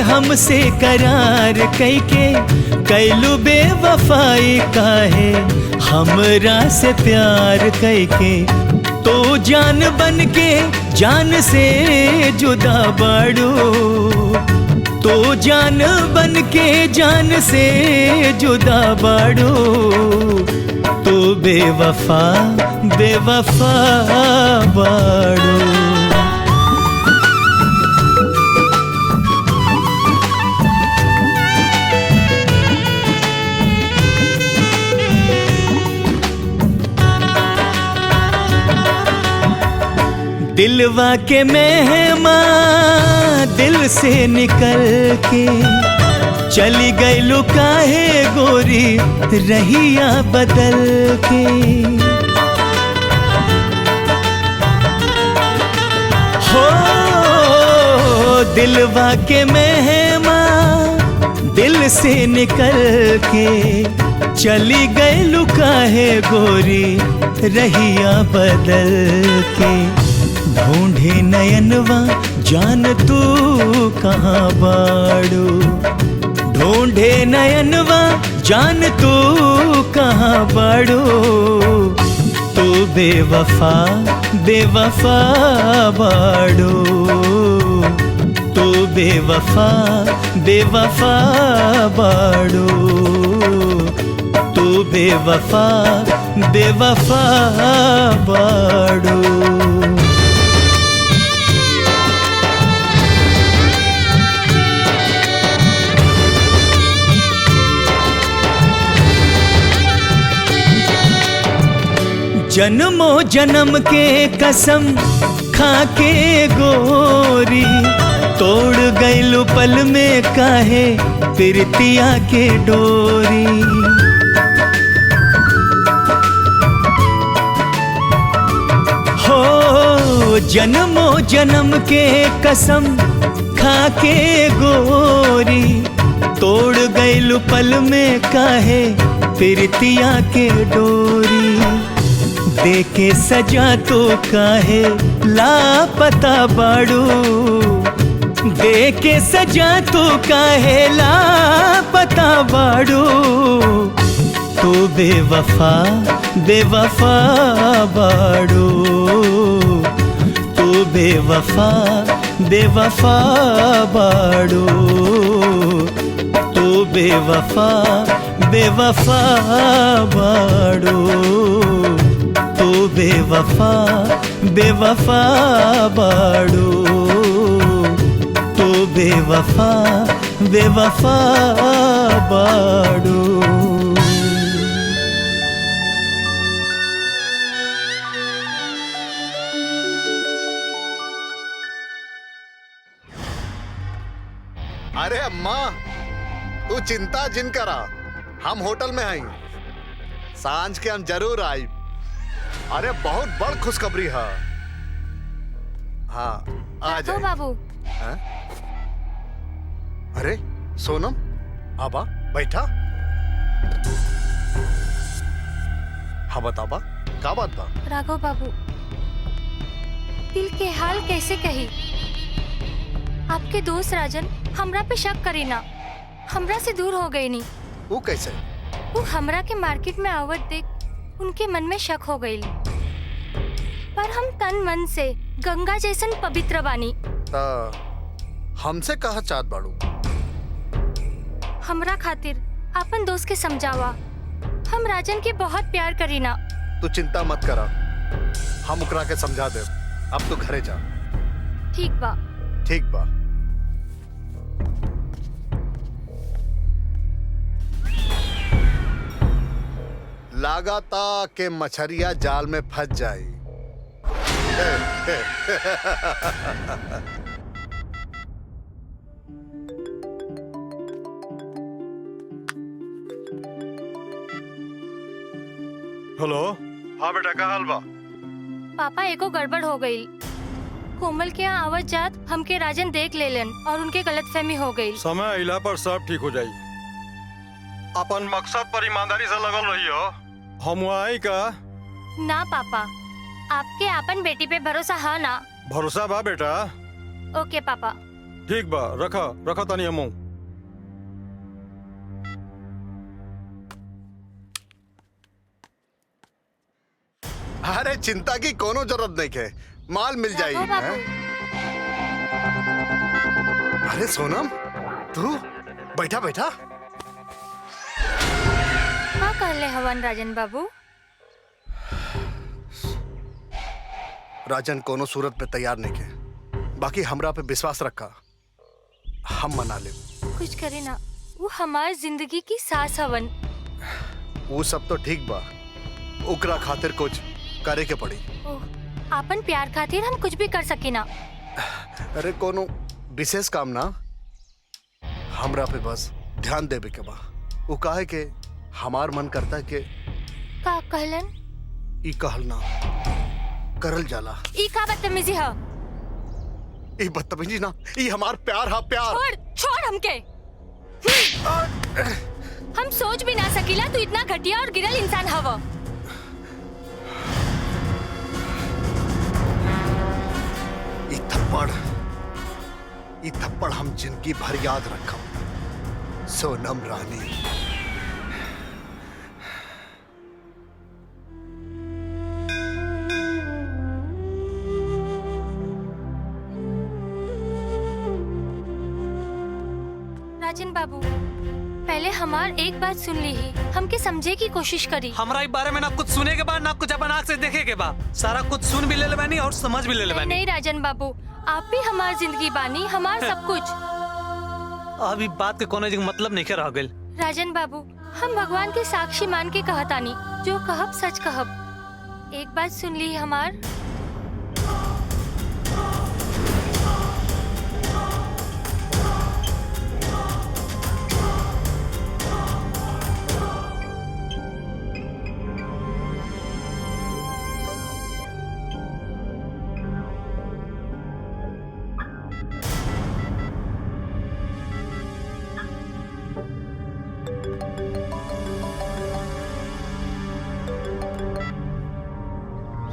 हमसे करार कैके कैलू बेवफाई काहे हमरा से प्यार कैके। तो जान बन के जान से जुदा बाड़ू, तो जान बन के जान से जुदा बाड़ू। तो बेवफा बेवफा बाड़ू। दिलवा के मेहमा दिल से निकल के चली गई लुकाहे गोरी रहिया बदल के। हो दिलवा के मेहमा दिल से निकल के चली गई लुकाहे गोरी रहिया बदल के। ढूंढे नयनवा जान तू कहाँ बाड़ू, ढूंढे नयनवा जान तू कहाँ बाड़ू। तो तू बेवफा बेवफा बाड़ो, तू बेवफा बेवफा बाड़ो, तू बेवफा बेवफा बाड़ो। जन्मों जन्म के कसम खाके गोरी, तोड़ गइलु पल में काहे प्रीतिया के डोरी। हो जन्मों जन्म के कसम खाके गोरी, तोड़ गइलु पल में काहे प्रीतिया के डोरी। देके सजा तो काहे लापता बाड़ू, देके सजा तो काहे लापता बाड़ू। तू बेवफा बेवफा बाड़ू, तू बेवफा बेवफा बाड़ू, तू बेवफा बेवफा बाड़ू, तू बेवफा बेवफा बाड़ू, तू बेवफा बेवफा बाड़ू। अरे अम्मा, तू चिंता जिन करा, हम होटल में आई, सांझ के हम जरूर आई। अरे बहुत बड़ खुशखबरी है। हाँ आ जाए बाबू। अरे सोनम, आबा बैठा। हाँ बताबा, क्या बात बा? राघव बाबू, दिल के हाल कैसे कही। आपके दोस्त राजन हमरा पे शक करी ना, हमरा से दूर हो गई नहीं। वो कैसे? वो हमरा के मार्केट में आवत देख उनके मन में शक हो गई। पर हम तन मन से गंगा जैसन पवित्र बानी। हमसे कहा चाहत बाड़ू? हमरा खातिर अपन दोस्त के समझावा, हम राजन के बहुत प्यार करी ना। तू चिंता मत करा, हम उकरा के समझा दे। अब तू घरे जा। ठीक बा। ठीक बा। लगाता के मछरिया जाल में फंस जाई। हेलो। हाँ बेटा, का हाल बा? पापा एको गड़बड़ हो गई। कोमल के यहाँ आवत जात हमके राजन देख लेलन और उनके गलतफहमी हो गई। समय अइला पर सब ठीक हो जाई। अपन मकसद पर ईमानदारी से लगल रही हो। हम आई का? ना पापा, आपके अपन बेटी पे भरोसा है ना? भरोसा बा बेटा। ओके पापा। ठीक बा, रखा रखा तनी हमू। अरे चिंता की कोनो जरूरत नहीं है, माल मिल जाएगी। अरे सोनम, तू बैठा बैठा। क्या कर ले हवन राजन बाबू? राजन कोनो सूरत पे तैयार नहीं है, बाकी हमरा पे विश्वास रखा, हम मना ले। कुछ करे ना, वो हमारी जिंदगी की सांस हवन। वो सब तो ठीक बा, उकरा खातिर कुछ करे के पड़ी। आपन प्यार खातिर हम कुछ भी कर सके ना। अरे कोनो विशेष काम ना, हमरा पे बस ध्यान देवे के बा। वो काहे के हमार मन करता है के का कहलन? ई कहलना करल जाला। ई का बदतमीजी है? ई बदतमीजी ना, ई हमार प्यार हा, प्यार। छोड़ हमके। हम सोच भी ना सकीला तू इतना घटिया और गिरल इंसान हवा। ई थप्पड़ हम जिंदगी भर याद रखम, सोनम रानी। पहले हमार एक बात सुन ली ही, हमके समझे की कोशिश करी। हमरा इस बारे में ना कुछ सुने के बाद ना कुछ अपन आँख से देखे के बाद, सारा कुछ सुन भी ले बानी और समझ भी ले बानी। नहीं राजन बाबू, आप भी हमार जिंदगी बानी, हमार सब कुछ। अभी बात के कोने मतलब नहीं रह गइल। राजन बाबू, हम भगवान के साक्षी मान के कहतानी, जो कहब सच कहब। एक बात सुन ली हमार।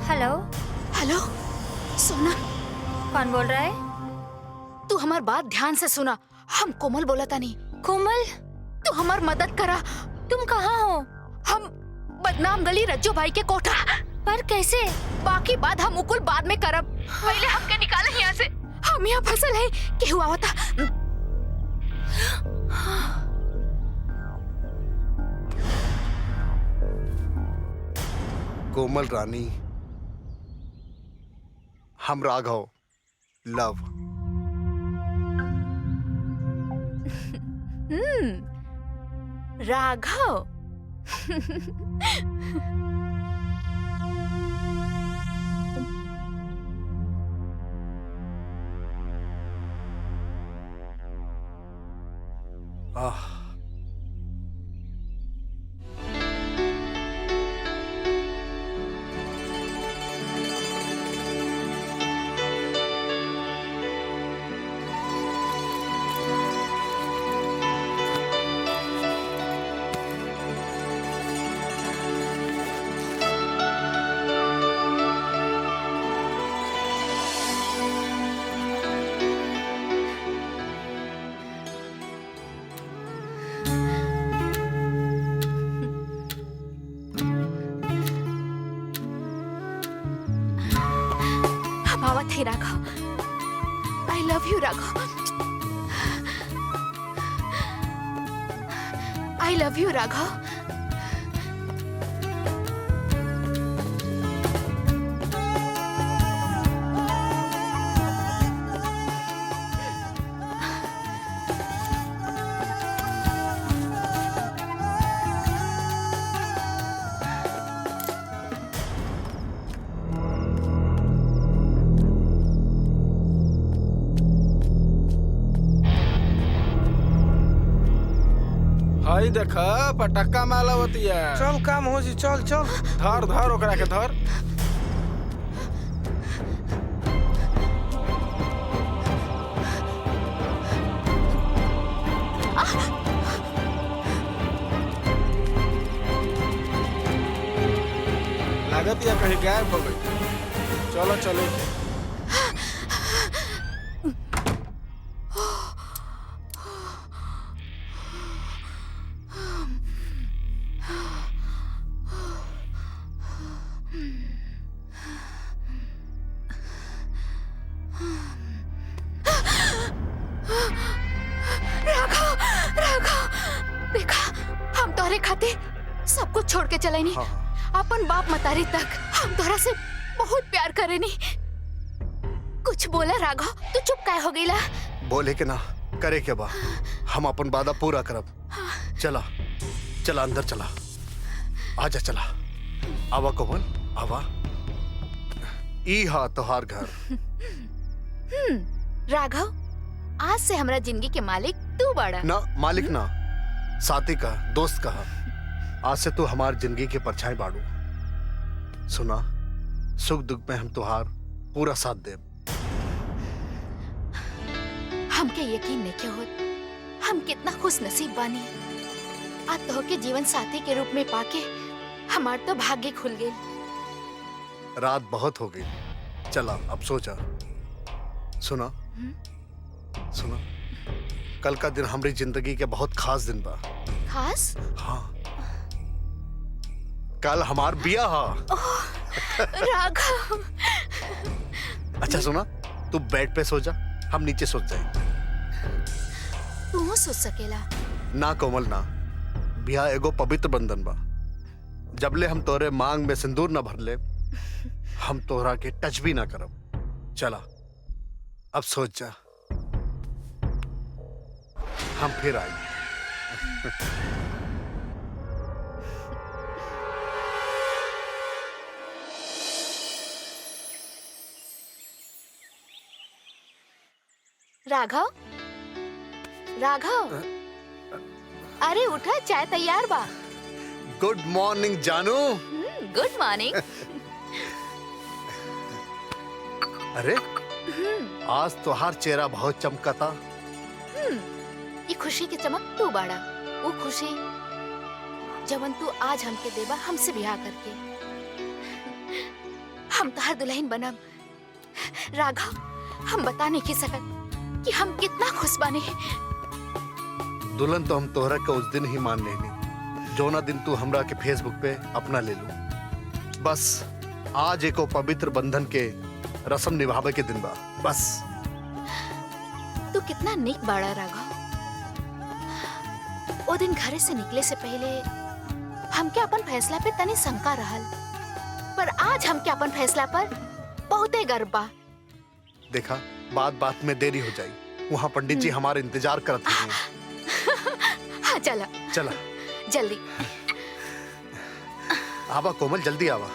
हेलो हेलो सोना, कौन बोल रहा है? तू हमार बात ध्यान से सुना। हम कोमल बोला था नहीं। कोमल, तू हमार मदद करा। तुम कहाँ हो? हम बदनाम गली रज्जो भाई के कोठा। पर कैसे? बाकी बात हम मुकुल बाद में करब। पहले हमके निकाले यहाँ से। हम यहाँ फसल है। क्या हुआ था? कोमल रानी, हम राघव, लव। राघव। आह, थे Raghav. I love you Raghav. I love you Raghav. हाय देखा पटक्का माला होती है। चल काम हो जी, चल चल। धर धर ओकरा के धर। लागत या कहीं गायब हो गई। चलो चलो। सब कुछ छोड़ के चले नहीं। अपन बाप मतारी तक हम तोरा से बहुत प्यार करे नहीं। कुछ बोला राघव, तू चुप काहे हो गईला? बोले के ना करे के बा, हम अपन वादा पूरा करब। चला चला अंदर चला, आजा चला। आवा कोमल आवा, ई हा तोहार घर। राघव, आज से हमरा जिंदगी के मालिक तू बड़ा। ना मालिक ना, साथी का, दोस्त का। आज से तू हमार जिंदगी के परछाई बाड़ू। सुना, सुख दुख में हम तुहार पूरा साथ दे। हमके यकीन नहीं के होत हम कितना खुश नसीब बानी। आज तो के जीवन साथी के रूप में पाके हमार तो भाग्य खुल गई। रात बहुत हो गई, चला अब सो जा। सुना सुना, कल का दिन हमारी जिंदगी के बहुत खास दिन बा। खास? हाँ, कल हमार बिया हा। राघव। अच्छा सुना, तू बेड पे सो जा, हम नीचे सो जाए। तू सोच सकेला, ना कोमल ना, बियाह एगो पवित्र बंधन बा। जबले हम तोरे मांग में सिंदूर न भरले, हम तोहरा के टच भी ना करब। चला अब सोच जा, हम फिर आएंगे। राघव, राघव, अरे उठा, चाय तैयार बा। गुड मॉर्निंग जानू। Good morning. अरे आज तोहार चेहरा बहुत चमकता। ये खुशी की चमक तू बाड़ा, वो खुशी जवन तू आज हमके देबा हमसे ब्याह करके। हम तोहार दुल्हन बनब। राघव, हम बता नहीं की सकत कि हम कितना खुश बानी। दुल्हन तो हम तोहरा के उस दिन ही मान लेनी, जो ना दिन तू हमरा के फेसबुक पे अपना ले लू। बस आज एको पवित्र बंधन के रस्म निभावे के दिन बा। बस तू कितना नेक बाड़ा राघव। वो दिन घरे से निकले से पहले हमके अपन फैसला पे तनी शंका रहल, पर आज हमके अपन फैसला पर बहुते गर्व बा। देखा, बात बात में देरी हो जाई, वहाँ पंडित जी हमारे इंतजार करते हैं। हाँ चला चला जल्दी। आवा कोमल, जल्दी आवा।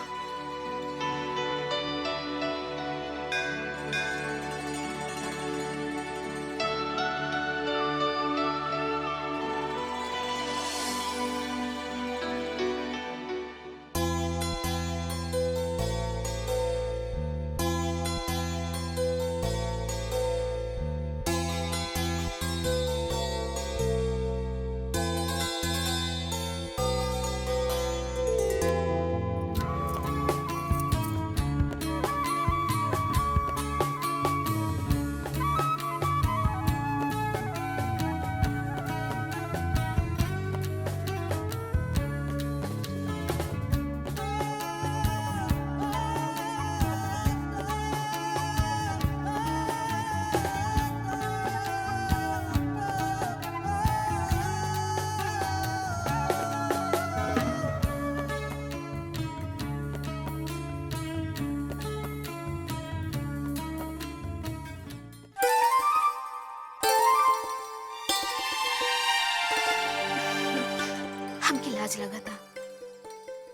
लाज लगा था।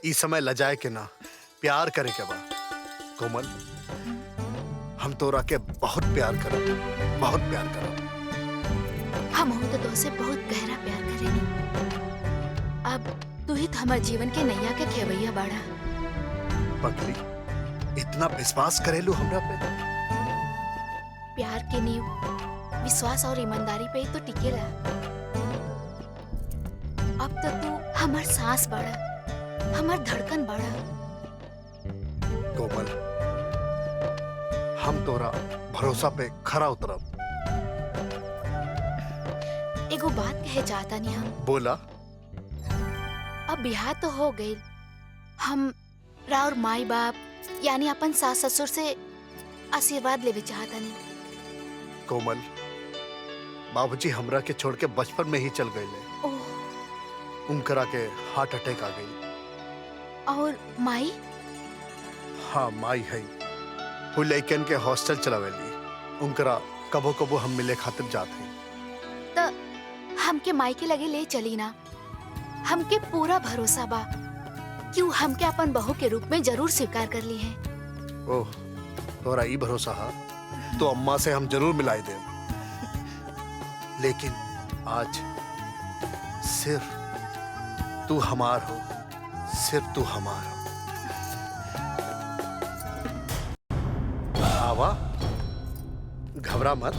इस समय लजाए के ना, प्यार करे के बा। कोमल, हम तोरा के बहुत प्यार करब, बहुत प्यार करब। हम तो तुझसे बहुत गहरा प्यार करेनी। अब तू ही तो हमारे जीवन के नैया के खेवैया बाड़ा। पगली, इतना विश्वास करेलू हमरा पे? प्यार के नींव विश्वास और ईमानदारी पे ही तो टिकेला। अब तो तू हमार सांस बाड़ा, हमार धड़कन बाड़ा। कोमल, हम तोरा भरोसा पे खरा उतरब। एगो बात कहे चाहता नहीं हम। बोला। अब ब्याह तो हो गई, हम राउर माई बाप यानी अपन सास ससुर से आशीर्वाद लेवे चाहता नहीं। कोमल, बाबूजी हमरा के छोड़ के बचपन में ही चल गए। उनकरा के हार्ट अटैक आ गई। और माई? हाँ, माई है। वो लइकन के हॉस्टल चलावेली। उनकरा कबो कबो हम मिले खातिर जाते हैं। तो हमके माई के लगे ले चली ना। हमके पूरा भरोसा बा कि हमके अपन बहू के रूप में जरूर स्वीकार कर ली है। ओह, तोरा ई भरोसा है तो अम्मा से हम जरूर मिलाई दे। लेकिन आज सिर्फ तू हमार हो, सिर्फ तू हमार हो। आवा, घबरा मत।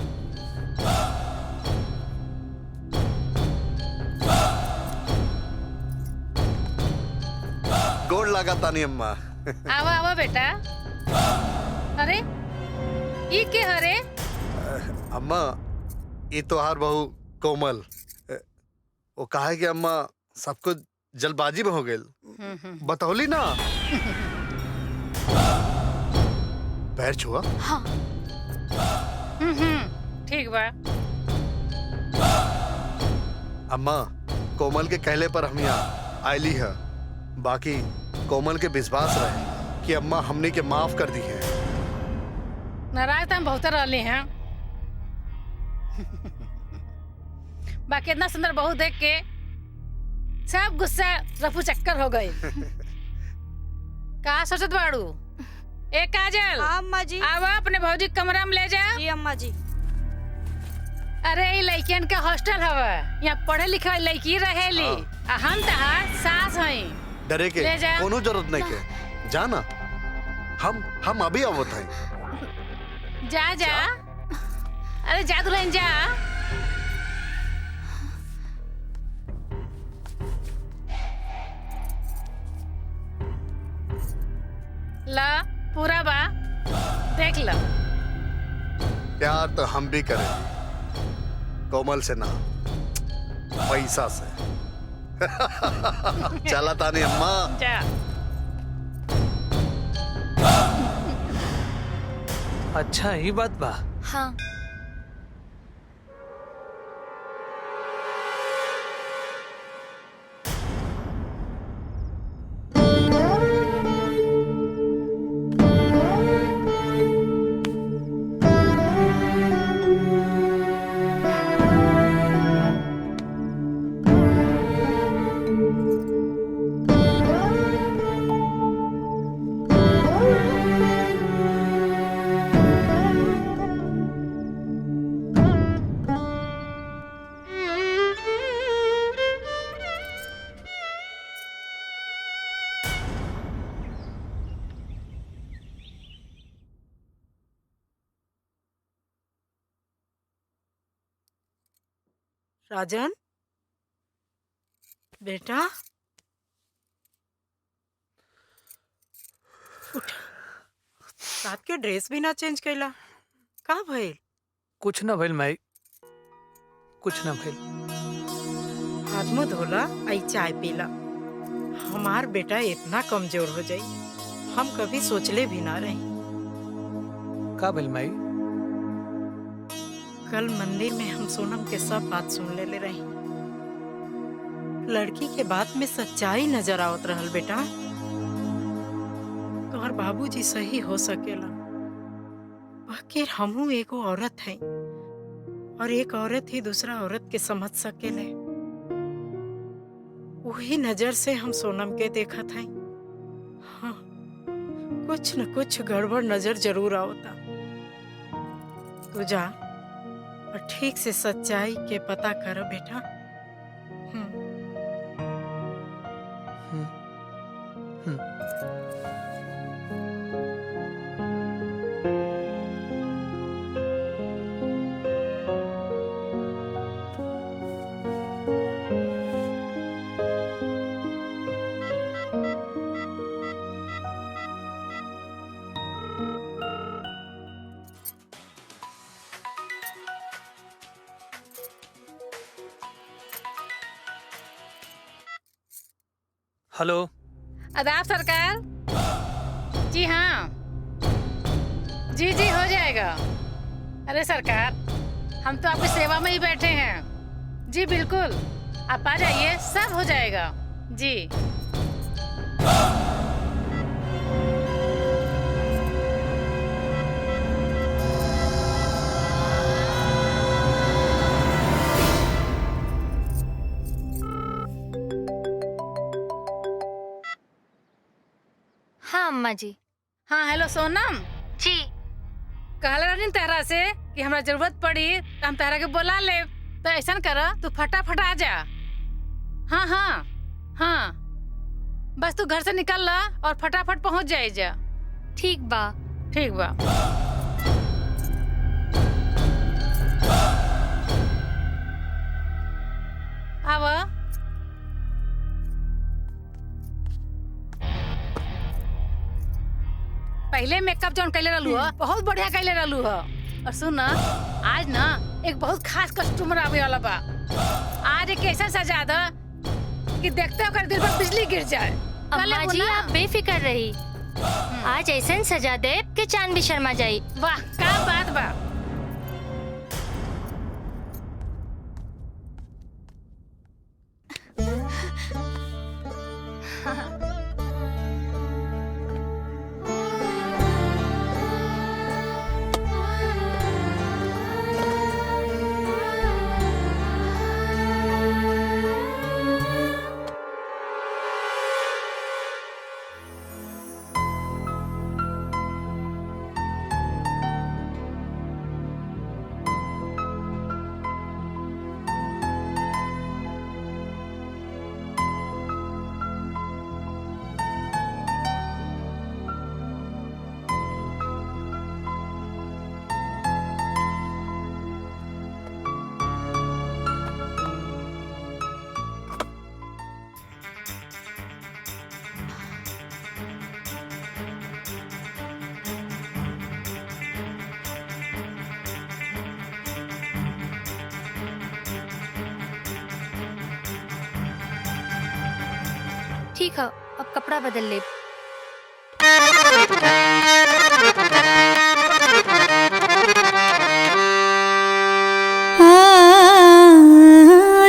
गोड़ लगा तानी अम्मा। आवा आवा बेटा। अरे ये के हरे? अम्मा, ये तो हार बहू कोमल। वो कहा है कि अम्मा सबको जल्दबाजी में हो गए, बतौली ना। पैर छुआ? हाँ। ठीक बा। अम्मा कोमल के कहले पर हम यहाँ आयली है। बाकी कोमल के विश्वास रहे कि अम्मा हमने के माफ कर दी है। नाराज तो हम बहुत रहली हैं। बाकी इतना सुंदर बहू देख के सब गुस्सा रफू चक्कर हो गई। का सोचत बाड़ू? ए काजल, अम्मा जी। आवा अपने भौजी कमरा में ले जा। जी अम्मा जी। अरे ये लड़कियन का हॉस्टल हवा, यहाँ पढ़े लिखे लड़की रहेली। हम तहार सास हई। डरे के ले जा। कोनो जरूरत नहीं के जाना। हम अभी आवत हैं। जा जा। अरे जा दुल्हन जा। ला पूरा बा देख लो। प्यार तो हम भी करें, कोमल से ना पैसा से। चला तानी अम्मा। जा। अच्छा ही बात बा। हाँ। राजन बेटा उठ। रात के ड्रेस भी ना चेंज कैला, का भइल? कुछ ना भइल माई, कुछ ना भइल। हाथ मुंह धोला, आई चाय पीला। हमार बेटा इतना कमजोर हो जाई हम कभी सोचले भी ना रही। का भइल माई? कल मंदिर में हम सोनम के सब बात सुन ले रही। लड़की के बात में सच्चाई नजर आवत रहल बेटा। तोहर बाबूजी सही हो सकेला, बाकी हमहू एगो औरत है और एक औरत ही दूसरा औरत के समझ सकेले। वही नजर से हम सोनम के देखत हैं। हाँ, कुछ न कुछ गड़बड़ नजर जरूर आवता। तू जा और ठीक से सच्चाई के पता कर बेटा। हेलो। आदाब सरकार। जी हाँ, जी जी हो जाएगा। अरे सरकार, हम तो आपकी सेवा में ही बैठे हैं। जी बिल्कुल, आप आ जाइए, सब हो जाएगा। जी हाँ अम्मा जी। हाँ हेलो सोनम जी। कहला रही तहरा से कि हमरा जरूरत पड़ी तो हम तहरा के बुला ले। तो ऐसा कर, तू फटाफट आ जा। हाँ हाँ हाँ, बस तू घर से निकल ला और फटाफट पहुंच जाए जा। ठीक बा। ठीक बा। आवा। पहले मेकअप जौन कैले रहलू है बहुत बढ़िया कैले रहलू है। और सुन ना, आज ना एक बहुत खास कस्टमर आवे वाला बा। आज एक ऐसा सजा दो कि देखते होकर दिल पर बिजली गिर जाए। अम्मा जी आप बेफिक्र रही, आज ऐसा सजा दे कि चांद भी शर्मा जाई। वाह क्या बात बा। ठीक है, अब कपड़ा बदल ले।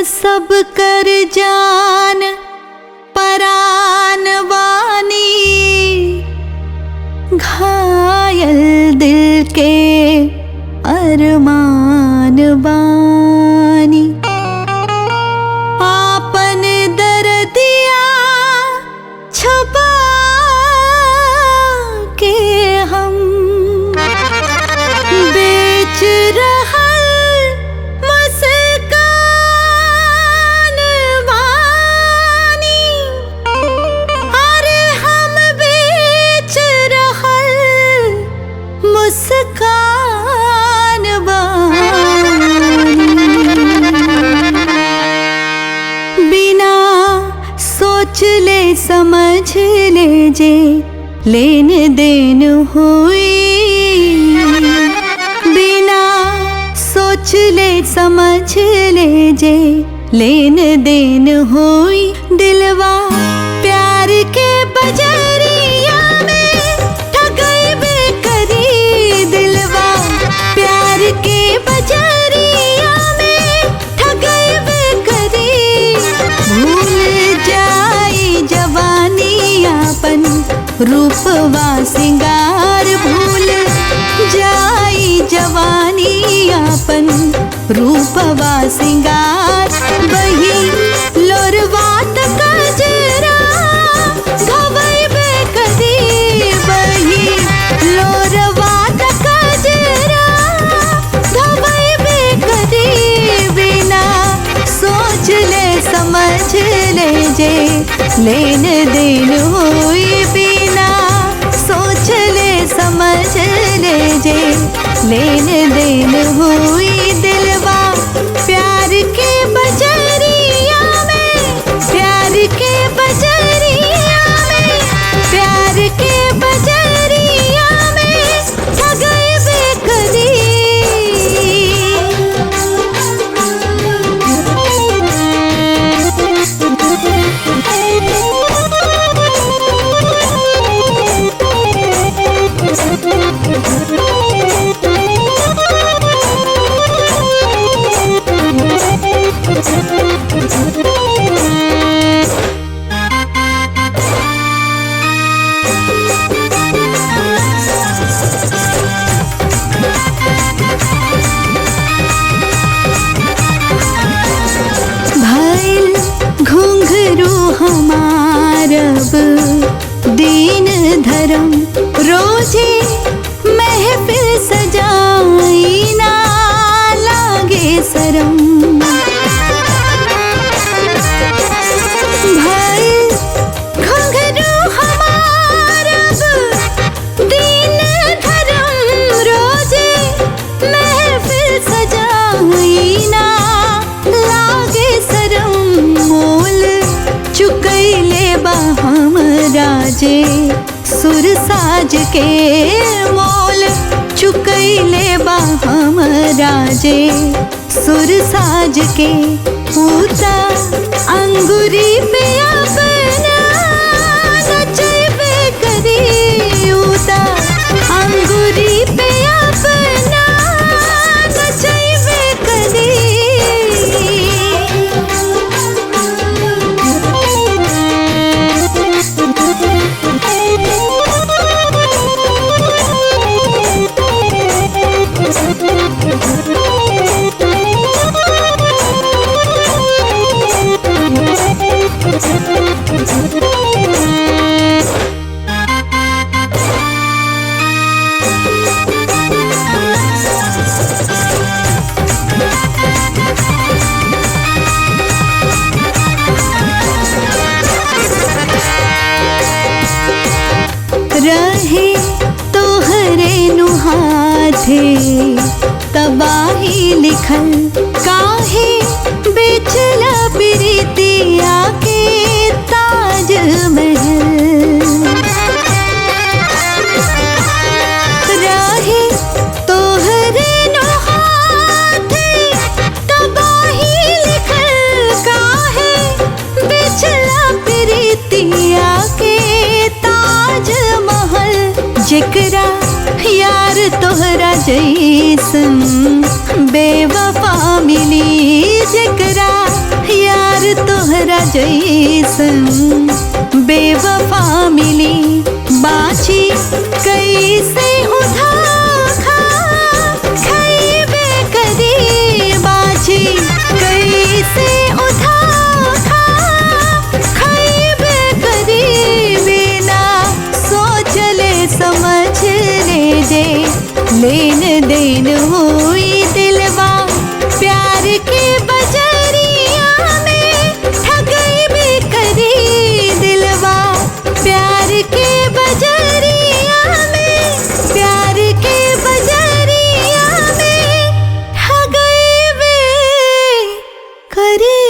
सब कर जान परान वानी, घायल दिल के अरमान बानी। आपन दर्दिया छुपा के हम बेच रहल मुस्कान बानी। अरे हम बेच रहल मुस्कान बानी। बिना सोच ले समझ ले जे लेन देन हुई। बिना सोच ले समझ ले जे लेन देन हुई। दिलवा प्यार के बजरिया में ठगैबे करी। दिलवा प्यार के बजरिया में ठगैबे करी। भूल जाई जवानी आपन रूपवा सिंगार। भूल जाई जवानी आपन रूपवा सिंगार। बही लोरवा तक जरा घवैबे करी। बही लोरवा तक जरा घवैबे करी। बिना सोच ले समझ ले जे लेन देन हुई। बिना सोच ले समझ ले जे लेन देन हुई। दिलवा प्यार के बजरिया में, प्यार के बजरिया में, प्यार के बजरिया में ठगैबे करी। भइल घुंघरू हमारब दीन धर्म। रोजे महफिल सजाई ना लागे शरम। भइल घुंघरू हमारब दीन धर्म। रोजे महफिल सजाई ना लागे शरम। मोल चुकैले बा हमरा जे सुर साज के। मोल चुकैले बा हमरा जे सुर साज के। पूता अंगुरी पे अपना नचैबे करी। उता अंगुरी पे अपना नचैबे करी। रहे तोहरे नुहाथे तबाही लिखल काहे बेचला प्रीतिया के ताज महल रहे तोहरे नुहाथे तबाही लिखल काहे बेचला प्रीतिया के ताज महल जेकरा यार तोहरा जैसन बेवफा मिली जेकरा यार तोहरा जैसन बेवफा मिली बाची कैसे हो धोखा खैबे करी बाची कैसे हो धोखा खैबे करी बिना सोचले समझले जे लेन देन हुई दिलवा प्यार के बजरिया में ठगई भी करी दिलवा प्यार के बजरिया में प्यार के बजरिया में ठगई भी करी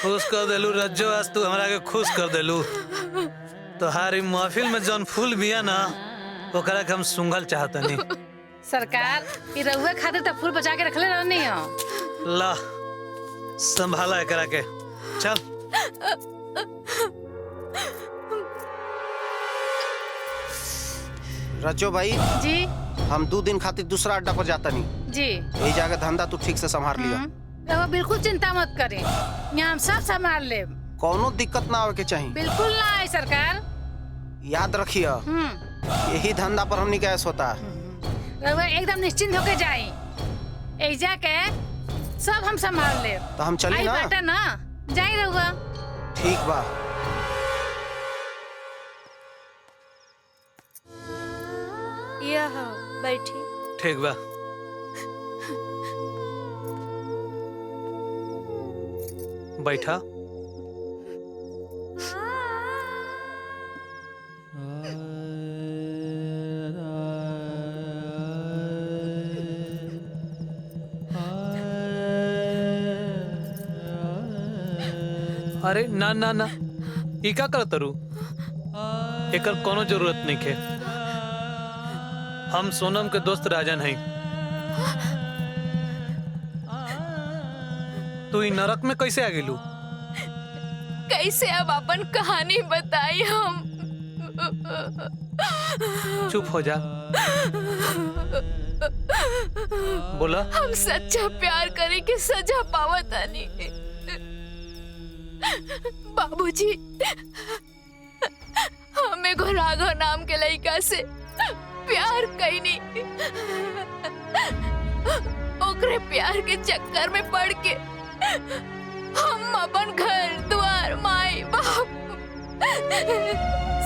खुश कर देलू रज्जो, आज तू हमरा के खुश कर देलू। तोहारी महफिल में जौन फूल बिया ना ओकरा के हम सुंघल चाहतनी। सरकार ई रहुआ खातिर त फूल बचा के रखले रहनी हो। ला संभाला एकरा के, चल। रज्जो भाई जी हम 2 दिन खातिर दूसरा अड्डा पर जाता नहीं। जी यही जाकर धंधा तू ठीक से संभाल लिया। रहुआ बिल्कुल चिंता मत करें, यहाँ हम सब संभाल ले। कोनो दिक्कत ना आवे के चाहिए। बिल्कुल ना आए सरकार। याद रखिए यही धंधा पर हमनी कैस होता है। रहुआ एकदम निश्चिंत होके जाई, ऐजा के सब हम संभाल ले। तो हम चली ना? बेटा ना जाई रहुआ। ठीक बा। यह बैठी। ठीक बा। बैठा। अरे ना ना ना, ई का करत रू? एकर कोनो जरूरत नहीं है। हम सोनम के दोस्त राजन हैं। तू ई नरक में कैसे आ गेलू? कैसे अब अपन कहानी बताई हम? चुप हो जा। बोला। हम सच्चा प्यार करे के सजा पावतानी। बाबूजी, हमें राघव नाम के लड़का से प्यार कईनी। ओकरे प्यार के चक्कर में पड़ के हम अपन घर द्वार माई बाप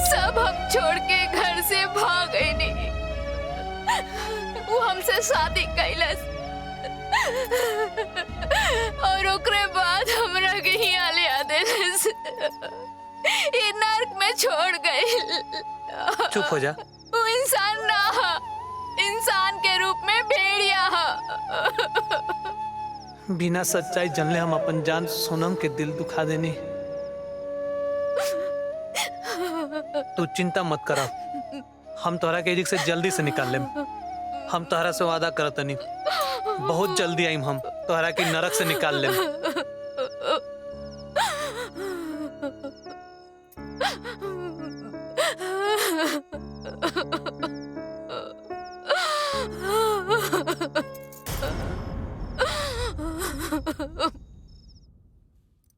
सब हम छोड़ के घर से भाग गईनी। वो हमसे शादी कैलस और ओकरे बाद हमरा के हियाँ ले आ देलस। ये नर्क में छोड़ गई। चुप हो जा। वो इंसान ना हा, इंसान के रूप में भेड़िया हा। बिना सच्चाई जानले हम अपन जान सोनम के दिल दुखा देनी। तू चिंता मत करा, हम तोहरा के एजिक से जल्दी से निकाल लेम। हम तोहरा से वादा करतनी, बहुत जल्दी आईम हम तोहरा के नरक से निकाल लेम।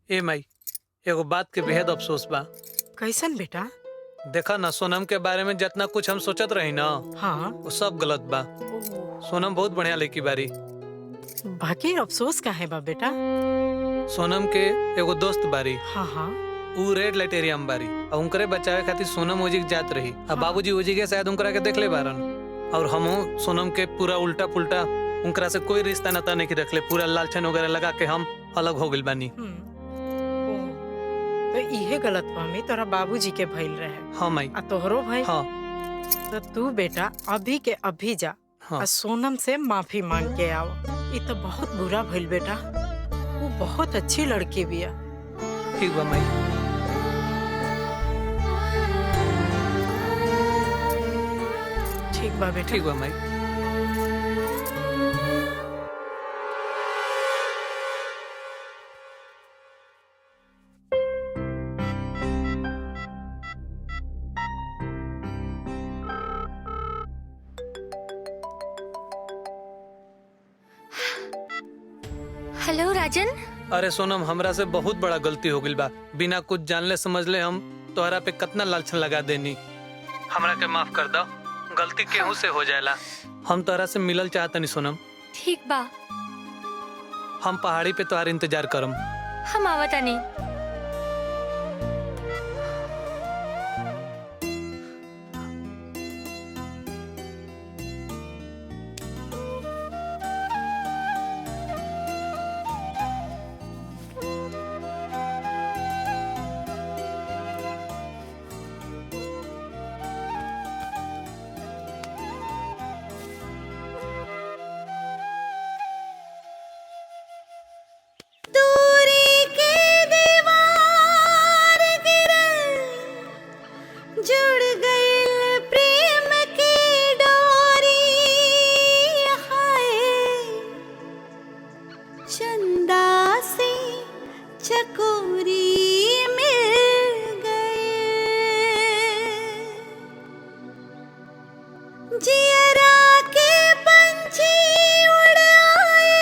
ए माई, एगो बात के बेहद अफसोस बा। कैसन बेटा? देखा ना, सोनम के बारे में जितना कुछ हम सोचत रही ना, हाँ वो सब गलत बा। सोनम बहुत बढ़िया लड़की बारी। बाकी अफसोस का है बा बेटा? सोनम के एगो दोस्त बारी। हाँ हाँ। ऊ रेड लाइट एरिया में बारी और उनकरे बचावे खातिर सोनम ओजी जात रही। अब बाबूजी ओजी के शायद उनकरा के देख ले बारन, और हम सोनम के पूरा उल्टा पुल्टा उनकरा से कोई रिश्ता नाता नहीं रखले। पूरा लालचन वगैरह लगा के हम अलग हो गइल बानी। तो इहे गलतफहमी तोरा बाबूजी के भइल रहे। हाँ माई। आ तोहरो भाई। हाँ। तो तू बेटा अभी के अभी जा। हाँ। आ सोनम से माफी मांग के आओ। ये तो बहुत बुरा भइल बेटा। वो बहुत अच्छी लड़की बिया। ठीक बा माई। ठीक बा बेटा। ठीक बा माई। हेलो राजन। अरे सोनम, हमरा से बहुत बड़ा गलती हो गई बा। बिना कुछ जानले समझले हम तोहरा पे कितना लालच लगा देनी। हमरा के माफ कर दो। गलती केहू से हो जाएला। हम तोहरा से मिलल चाहतनी सोनम। ठीक बा। हम पहाड़ी पे तोहार इंतजार करम। हम आवतानी। दूरी के दीवार गिरल, जुड़ गइल प्रेम की डोरी। हाय चंदा से चकोरी मिल गए, जियरा के पंछी उड़ आए,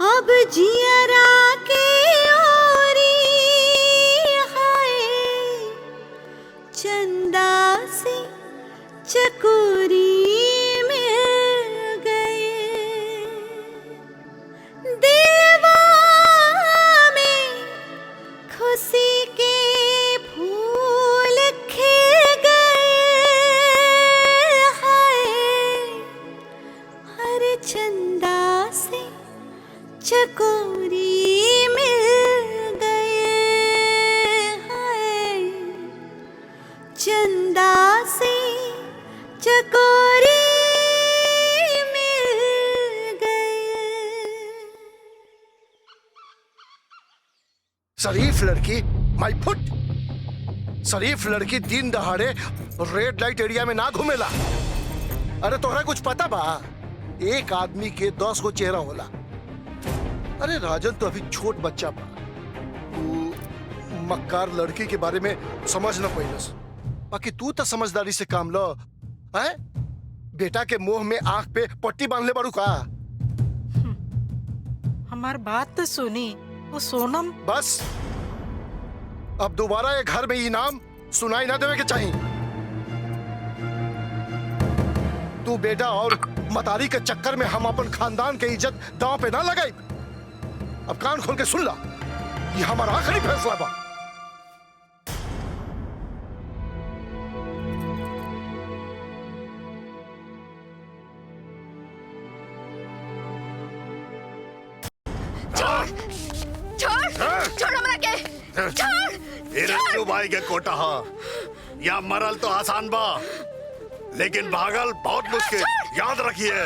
अब जियरा के ओरी। हाय चंदा से चकोरी मिल गए, दिलवा में खुशी के फूल खिल गए। हाय हर चंदा से चकोरी मिल गए। हाय चंदा से चकोरी मिल गए। शरीफ लड़की माई फुट। शरीफ लड़की दिन दहाड़े रेड लाइट एरिया में ना घूमेला। अरे तोहरा कुछ पता बा? एक आदमी के 10 गो चेहरा होला। अरे राजन तो अभी छोट बच्चा बा। वो मक्कार लड़की के बारे में समझ न पैलस। बाकी तू तो समझदारी से काम लो। हैं? बेटा के मुंह में आंख पे पट्टी बांध ले बारू का? हमार बात तो सुनी। वो सोनम। बस अब दोबारा ये घर में ये नाम सुनाई ना देवे के चाहिए। तू बेटा और मतारी के चक्कर में हम अपन खानदान के इज्जत दांव पे ना लगाई। अब कान खोल के सुन ला, ये हमारा आखिरी फैसला बा। छोड़ हमरा के। छोड़। क्यों भाई के कोटा हा? या मरल तो आसान बा, लेकिन भागल बहुत मुश्किल। याद रखिए।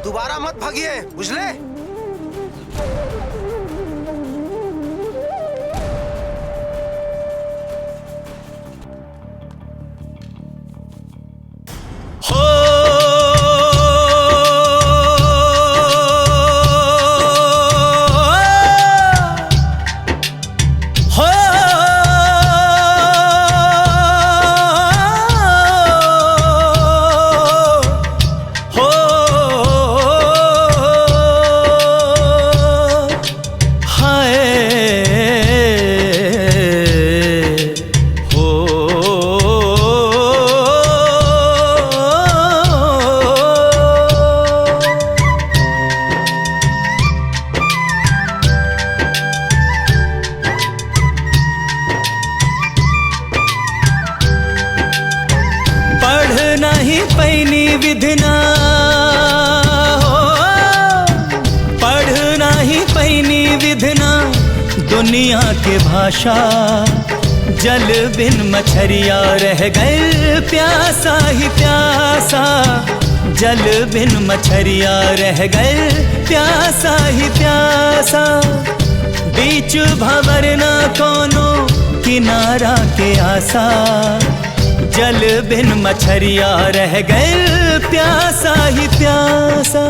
दोबारा मत भागिए, बुझले? दुनिया के भाषा। जल बिन मछरिया रह गए प्यासा ही प्यासा, जल बिन मछरिया रह गए प्यासा ही प्यासा। बीच भंवर ना कोनो किनारा के आसा, जल बिन मछरिया रह गए प्यासा ही प्यासा।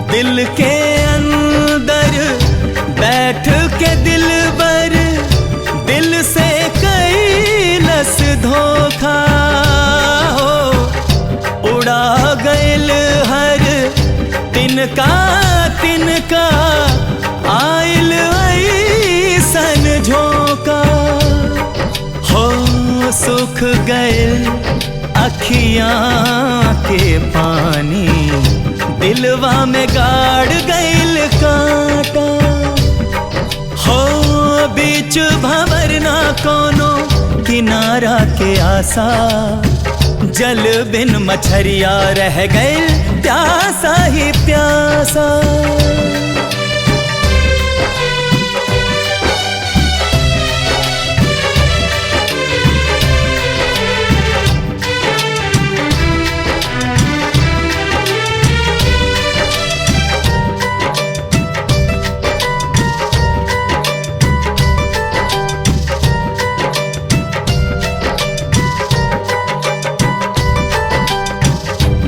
दिल के अंदर बैठ के दिल बर दिल से कैलस धोखा हो। उड़ा गइल हर तिनका तिनका आइल ऐसन झोंका हो। सुख गइल अखियाँ के पानी, दिलवा में गाड़ गइल कांटा हो। बीच भंवर ना कोनो किनारा के आसा, जल बिन मछरिया रह गइल प्यासा ही प्यासा।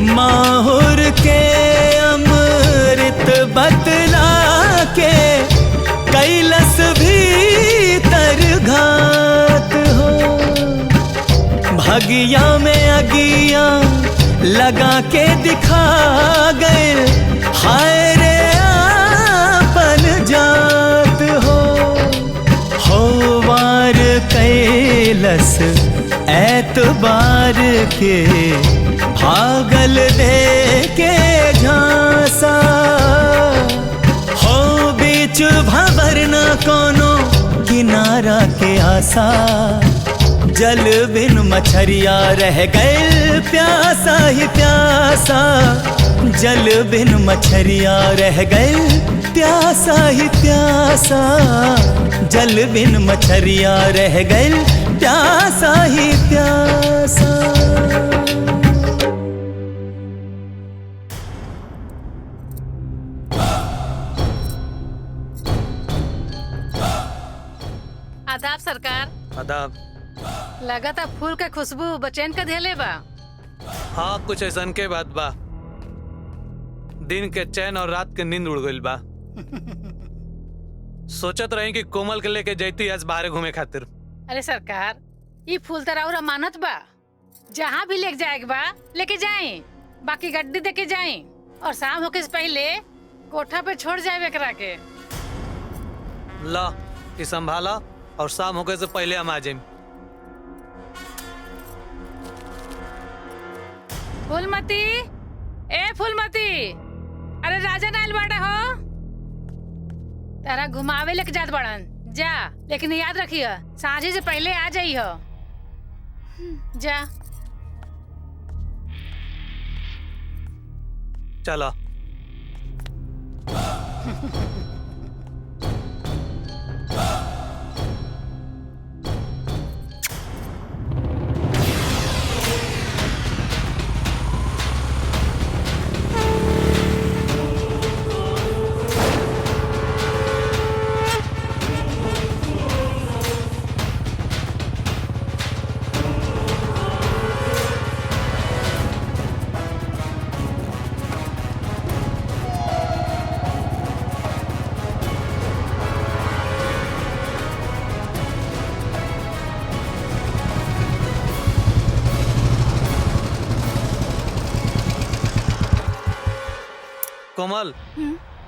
माहुर के अमृत बतला के कैलस भीतर घात हो। भगिया में अगिया लगा के दिखा गए हाय रे आपन जात हो। वार कैलस एतबार के भागल दे के झांसा हो। बीच भंवर न कोनो किनारा के आसा, जल बिन मछरिया रह गए प्यासा ही प्यासा। जल बिन मछरिया रह गए प्यासा ही प्यासा। जल बिन मछरिया रह गए प्यासा ही प्यासा। आदाब सरकार। आदाब। लगा था फूल के खुशबू बचैन का धेले बा। हाँ कुछ ऐसन के बात बा, दिन के चैन और रात के नींद उड़ गइल बा। सोचत रही कि कोमल के लेके जैती आज बाहर घूमे खातिर। अरे सरकार ये फूल तरा और अमानत बा, जहाँ भी लेके जाए बा लेके जाए, बाकी गड्डी देके जाए और शाम होके से पहले कोठा पे छोड़ जाए एकरा के। ला ये संभाला और शाम होके से पहले हम आ जाए। फूलमती, ए फूलमती, अरे राजा नाइल बाड़ा हो, तारा घुमावे लेके जात बड़न जा, लेकिन याद रखिए साँझी से पहले आ जाइए। जा चलो। कोमल,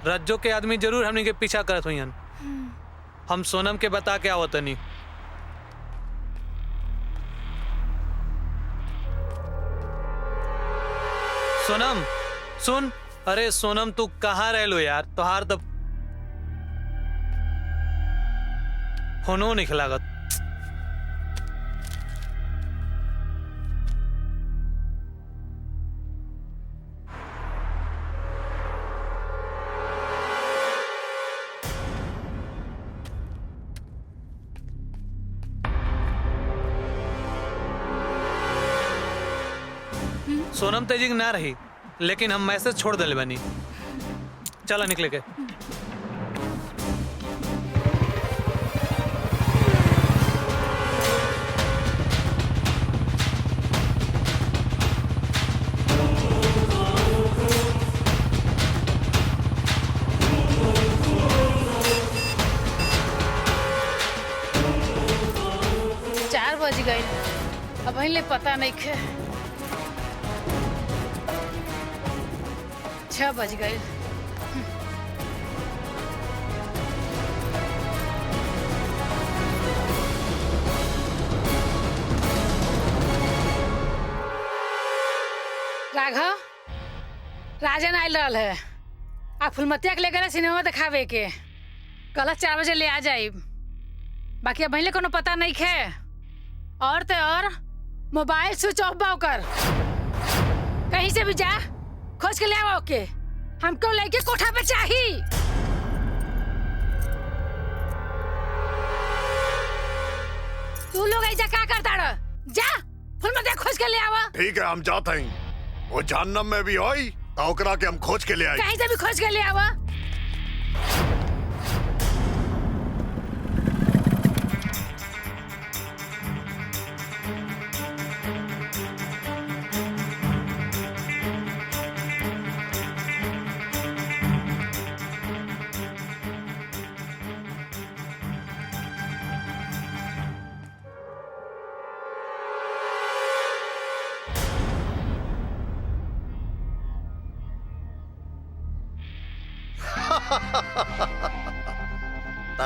रज्जो के आदमी जरूर हमनी के पीछा करत हुई। हम सोनम के बता के आवतनी। सोनम सुन। अरे सोनम तू कहाँ रह लो यार, तोहार तब फोनो नहीं खिलागत। सोनम तेजी ना रही, लेकिन हम मैसेज छोड़ दिले बनी। चला निकले के। चार बज गई, अब ले पता नहीं खे। 6 बज गए। राघव, राजन आयल रहा है। आप फुलमतिया के ले गए सिनेमा दिखावे के, कल 4 बजे ले आ जाए। बाकी अब कोनो पता नहीं खे। और तो और मोबाइल स्विच ऑफ बा कर, कहीं से भी जा खोज के ले आओ के। हमको लेके कोठा पे चाहिए। तू लोग ऐसा क्या करता रह? जा फुलमतिया खोज के ले आवा। ठीक है हम जाते हैं। वो जहन्नम में भी होई तो ओकरा के हम खोज के ले आई। कहीं से भी खोज के ले आवा।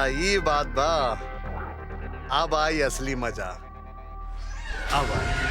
ये बात बा, अब आई असली मजा। अब आई।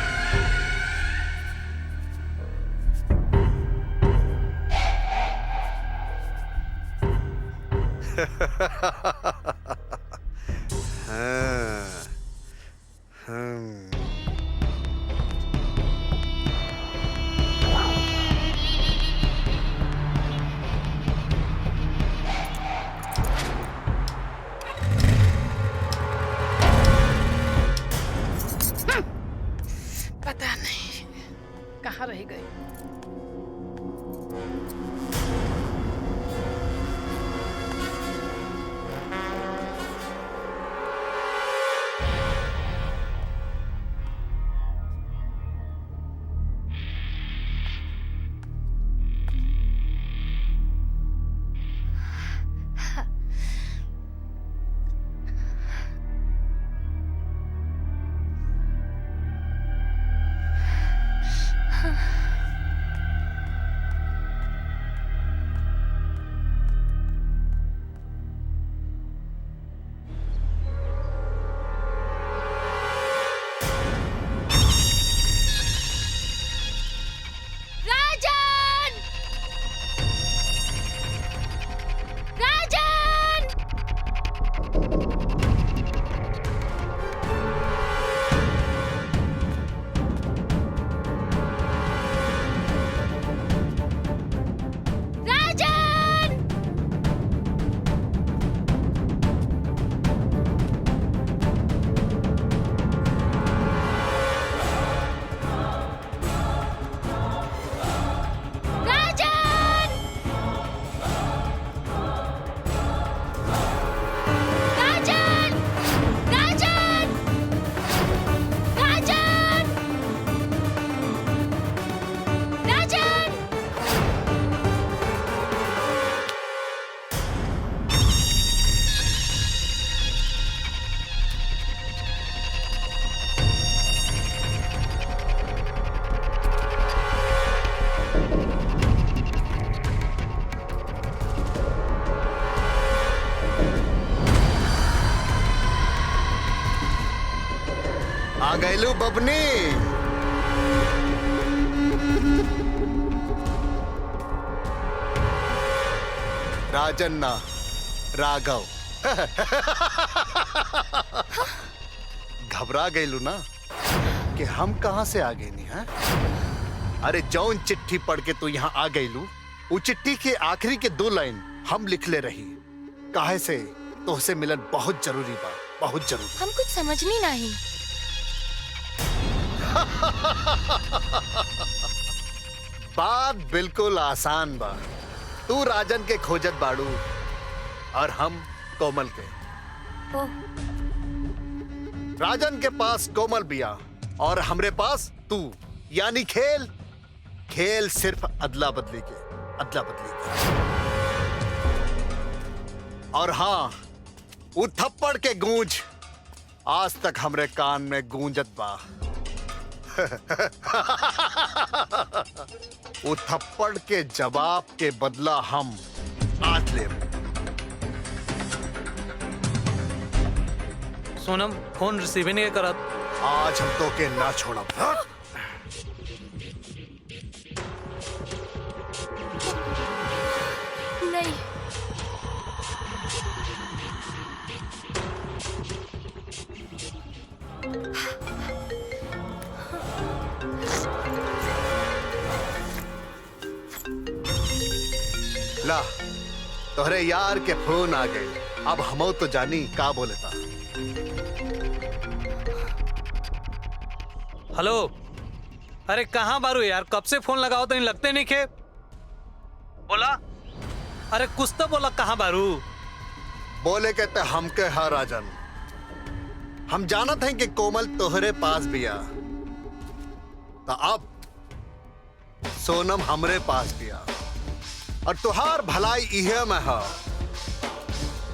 पता नहीं कहाँ रह गई। आ गईलू बबनी। राजन ना, राघव। घबरा गईलू ना कि हम कहां से आ गए नहीं है? अरे जौन चिट्ठी पढ़ के तू यहाँ आ गईलू, वो चिट्ठी के आखिरी के 2 लाइन हम लिख ले रही। काहे से तोहसे मिलन बहुत जरूरी बा, बहुत जरूरी। हम कुछ समझनी नहीं। बात बिल्कुल आसान बा। तू राजन के खोजत बाड़ू और हम कोमल के। ओह, राजन के पास कोमल बिया और हमरे पास तू, यानी खेल खेल सिर्फ अदला बदली के, अदला बदली के। और हाँ, वो थप्पड़ के गूंज आज तक हमरे कान में गूंजत बा। वो थप्पड़ के जवाब के बदला हम आज ले। सोनम फोन रिसीव नहीं करत। आज हम तो के ना छोड़ब। नहीं। ला, तोहरे यार के फोन आ गए। अब हमो तो जानी का बोलेता। हेलो, अरे कहाँ बारू यार? कब से फोन लगाओ तो नहीं लगते नहीं खे। बोला, अरे कुछ तो बोला, कहाँ बारू? बोले कहते हमके हा राजन। हम जानत हैं कि कोमल तोहरे पास बिया, तो अब सोनम हमरे पास बिया। और तुहार भलाई इहे में है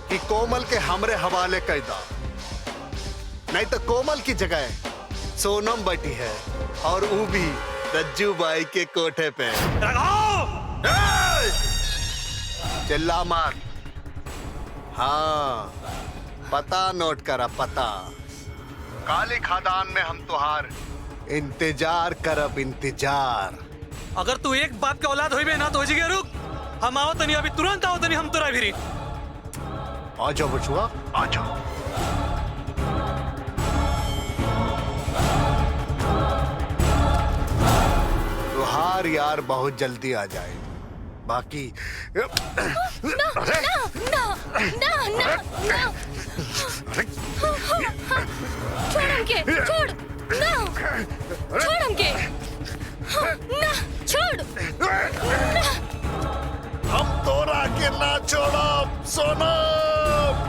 कि कोमल के हमरे हवाले कर दा, नहीं तो कोमल की जगह सोनम बैठी है, और वो भी रज्जू बाई के कोठे पे। चिल्ला मार। हाँ, पता नोट करा, पता। काली खादान में हम तुहार इंतजार करब, इंतजार। अगर तू एक बाप के औलाद होई बे ना तो हो जी रुक। हम आओ तनी, अभी तुरंत आओ तनी, हम तोरा भिरी। आ जाओ बचुआ, आ जाओ। तुहार यार बहुत जल्दी आ जाए, बाकी ना, ना, ना, ना, ना, ना। छोड़ हमके, छोड़, ना, छोड़ हमके, ना, छोड़, ना। हम तोरा के ना छोड़ब सोनम।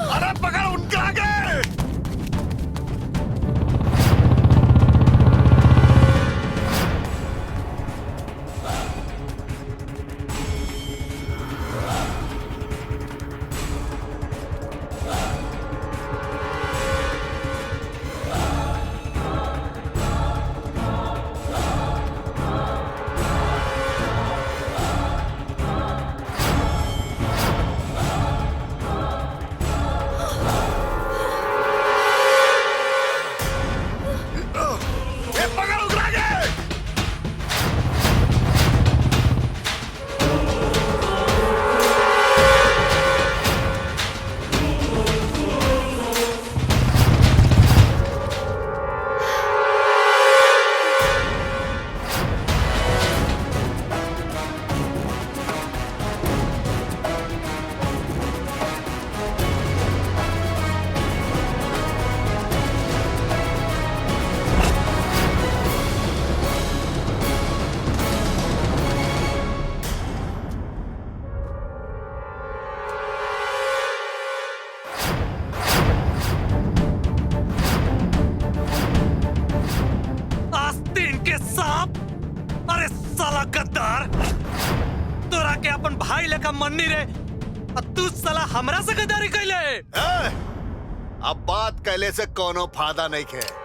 अरे पकड़ उनके आगे। आस्तीन के सांप! अरे साला गद्दार! तोरा के अपन भाई लेकर मन्नी रे, और तू साला हमरा से गद्दारी कैले। अब बात कहले से कोनो फायदा नहीं है।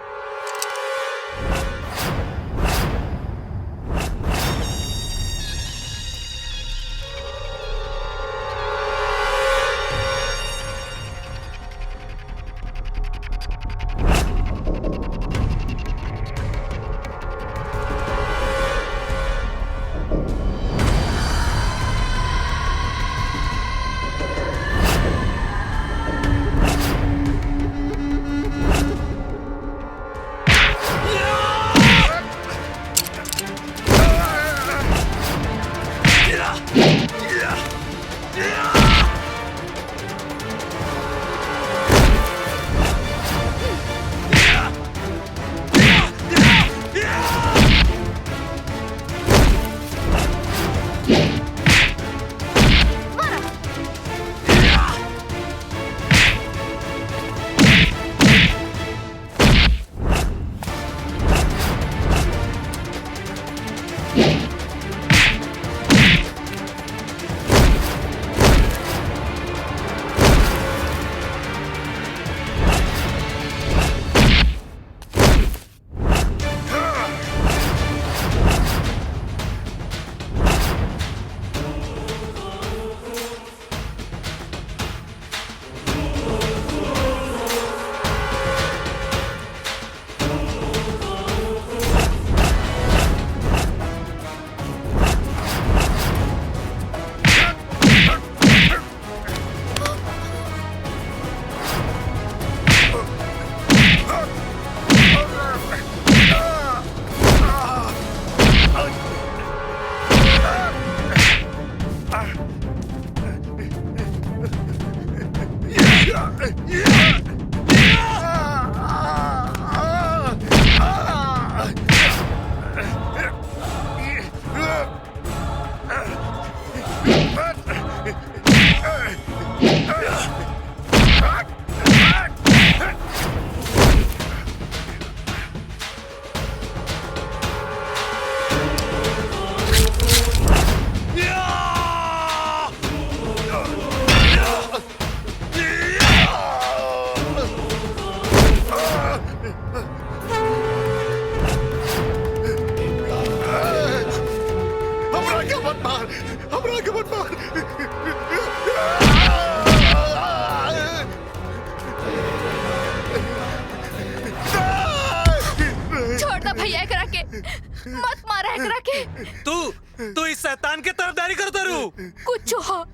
मत मारा एकरा के। तू इस शैतान के तरफदारी करता रू। कुछ हो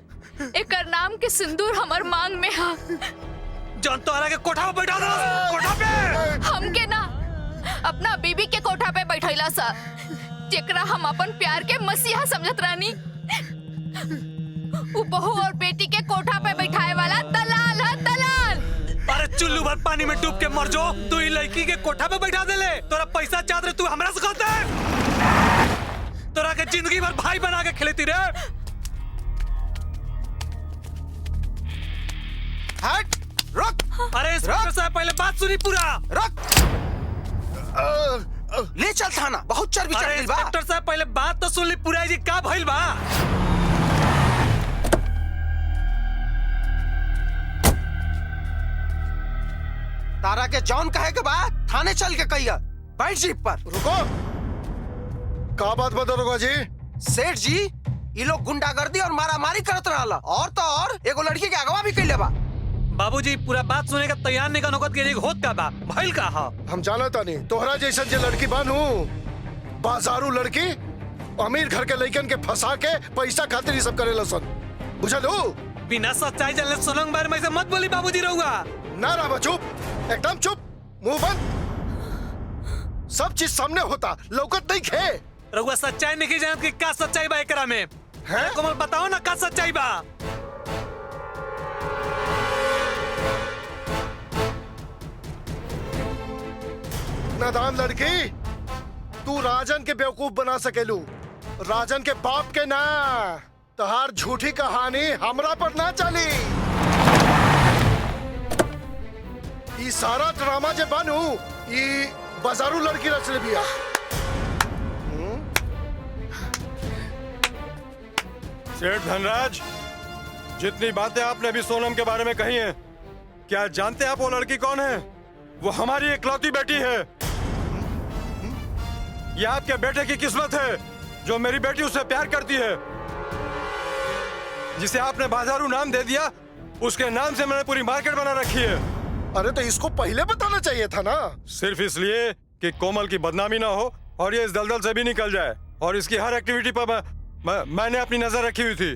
एकर नाम के सिंदूर हमर मांग में हा। जौन तोहरा के कोठा पे बैठा दो, कोठा पे। हमके ना अपना बीबी के कोठा पे बैठैला सा, जेकरा हम अपन प्यार के मसीहा समझत रानी। वो बहू और बेटी के कोठा पे बैठाए वाला दलाल है, दलाल। अरे चुल्लू भर पानी में डूब के मर जाओ, तू ही लड़की के कोठा पे बैठा दे ले। तोरा पैसा चाहत रहे, तू हमरा से कहता है। तोरा के जिंदगी भर भाई बना के खिलेती रे। हट, रुक। अरे इंस्पेक्टर साहब पहले बात सुनी पूरा। रुक। ले चल थाना, बहुत चर्बी चढ़ गइल बा। इंस्पेक्टर साहब पहले बात तो सुन ली पूरा, जी का भइल बा। तारा के जॉन कहे के बाद थाने चल के कहिया। बैठ जीप पर। रुको, का बात बता दरोगा जी? सेठ जी, ये लोग गुंडागर्दी और मारामारी करत रहला, और तो और एगो लड़की के अगवा भी कइले बा। बाबूजी पूरा बात सुने का तैयार नहीं का नौकत के होत का बा, भइल का हा। हम जानता नहीं तोहरा जैसन जे लड़की बानू, बाजारू लड़की अमीर घर के लड़कन के फंसा के पैसा खातिर ये सब करेला सन, बुझलू? बिना सच्चाई जानले सोनम बारे में से मत बोली बाबूजी रहुआ। ना रामा, चुप, एकदम चुप, मुंह बंद। सब चीज सामने होता, लौकत नहीं खे। रहुआ सच्चाई नहीं जानत कि का सच्चाई बा एकरा में है? कोमल बताओ ना का सच्चाई बा। नादान लड़की, तू राजन के बेवकूफ बना सकेलू, राजन के बाप के ना। तहार झूठी कहानी हमरा पर ना चली। ई सारा ड्रामा जे बनू, ई बाजारू लड़की रचले बिया। सेठ धनराज, जितनी बातें आपने अभी सोनम के बारे में कही हैं, क्या जानते हैं आप वो लड़की कौन है? वो हमारी इकलौती बेटी है। ये आपके बेटे की किस्मत है जो मेरी बेटी उससे प्यार करती है। जिसे आपने बाजारू नाम दे दिया, उसके नाम से मैंने पूरी मार्केट बना रखी है। अरे तो इसको पहले बताना चाहिए था ना। सिर्फ इसलिए कि कोमल की बदनामी ना हो और ये इस दलदल से भी निकल जाए। और इसकी हर एक्टिविटी पर मैंने अपनी नजर रखी हुई थी।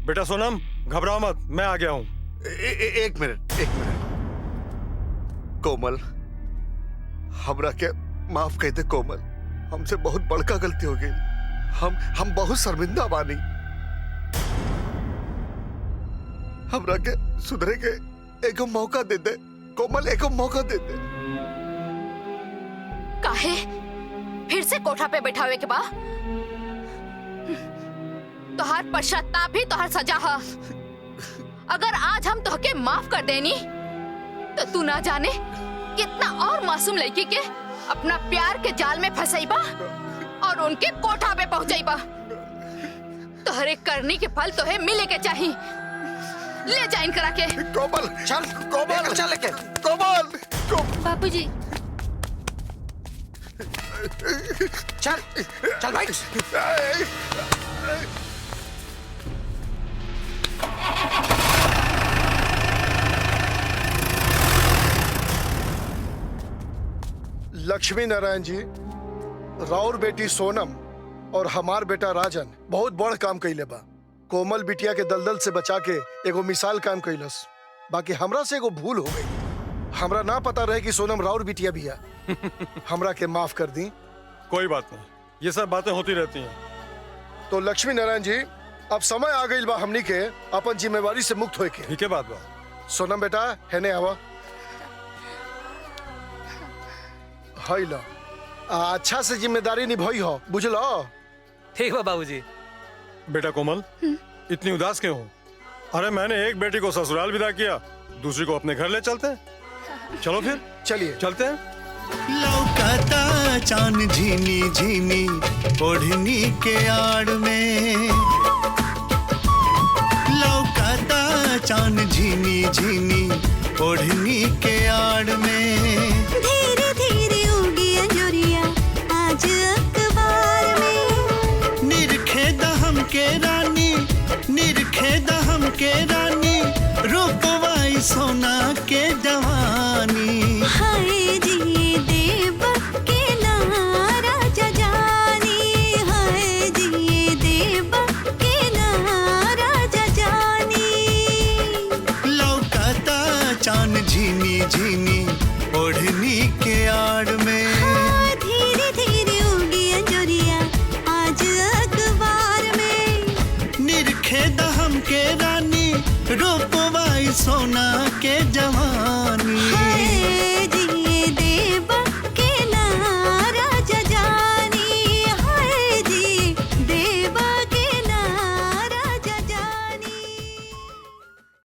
बेटा सोनम, घबराओ मत, मैं आ गया हूँ। एक मिनट। कोमल, हमरा के माफ कर दे कोमल, हमसे बहुत बड़का गलती हो गई। हम बहुत शर्मिंदा बानी। हमरा के सुधरे के एगो मौका दे दे कोमल, एगो मौका दे दे। काहे फिर से कोठा पे बैठावे के बा? तोहार पश्चाताप ही तोहार सजा है। अगर आज हम तोहके माफ कर देनी तो तू ना जाने कितना और मासूम लड़की के अपना प्यार के जाल में फंसाईबा और उनके कोठा पे पहुंचाईबा। तोहरे करनी के फल तोहे मिले के चाहिए। ले जा इनकरा के। कोमल चल, कोमल चल लेके। कोमल बापूजी। चल भाई। लक्ष्मी नारायण जी, राउर बेटी सोनम और हमार बेटा राजन बहुत बड़ काम कैले बा। कोमल बिटिया के दलदल से बचा के एगो मिसाल काम कैलस। बाकी हमरा से एगो भूल हो गई। हमरा ना पता रहे कि सोनम राउर बिटिया भी है। हमरा के माफ कर दी। कोई बात नहीं, ये सब बातें होती रहती हैं। तो लक्ष्मी नारायण जी, अब समय आ गई बा हमनी के अपन जिम्मेवारी से मुक्त होए के। ठीक है बात बा। सोनम बेटा, हेने आवा। हाय ला, अच्छा से जिम्मेदारी निभाई हो, बुझलो? ठीक है बाबूजी। बेटा कोमल, इतनी उदास क्यों हो? अरे मैंने एक बेटी को ससुराल विदा किया, दूसरी को अपने घर ले चलते हैं। चलो फिर चलिए चलते हैं। लौकाता चांद झीनी झीनी ओढ़नी के आड़ में, लौकाता चांद झीनी झीनी ओढ़नी के आड़ में। धीरे धीरे उगी अंजोरिया आज अखबार में। निरखे दहम के रानी, निरखे दहम के रानी, रूपवाई सोना के जवानी। हाय जिए देव के नारा जानी, हाय जिए देव के नारा जानी। लौकाता चांद झीनी झीनी ओढ़नी के आड़ में। हाँ, धीरे धीरे उगी अंजोरिया आज अखबार में। निरखे दहम के रानी, रूपवाई सोना के जवानी। हाय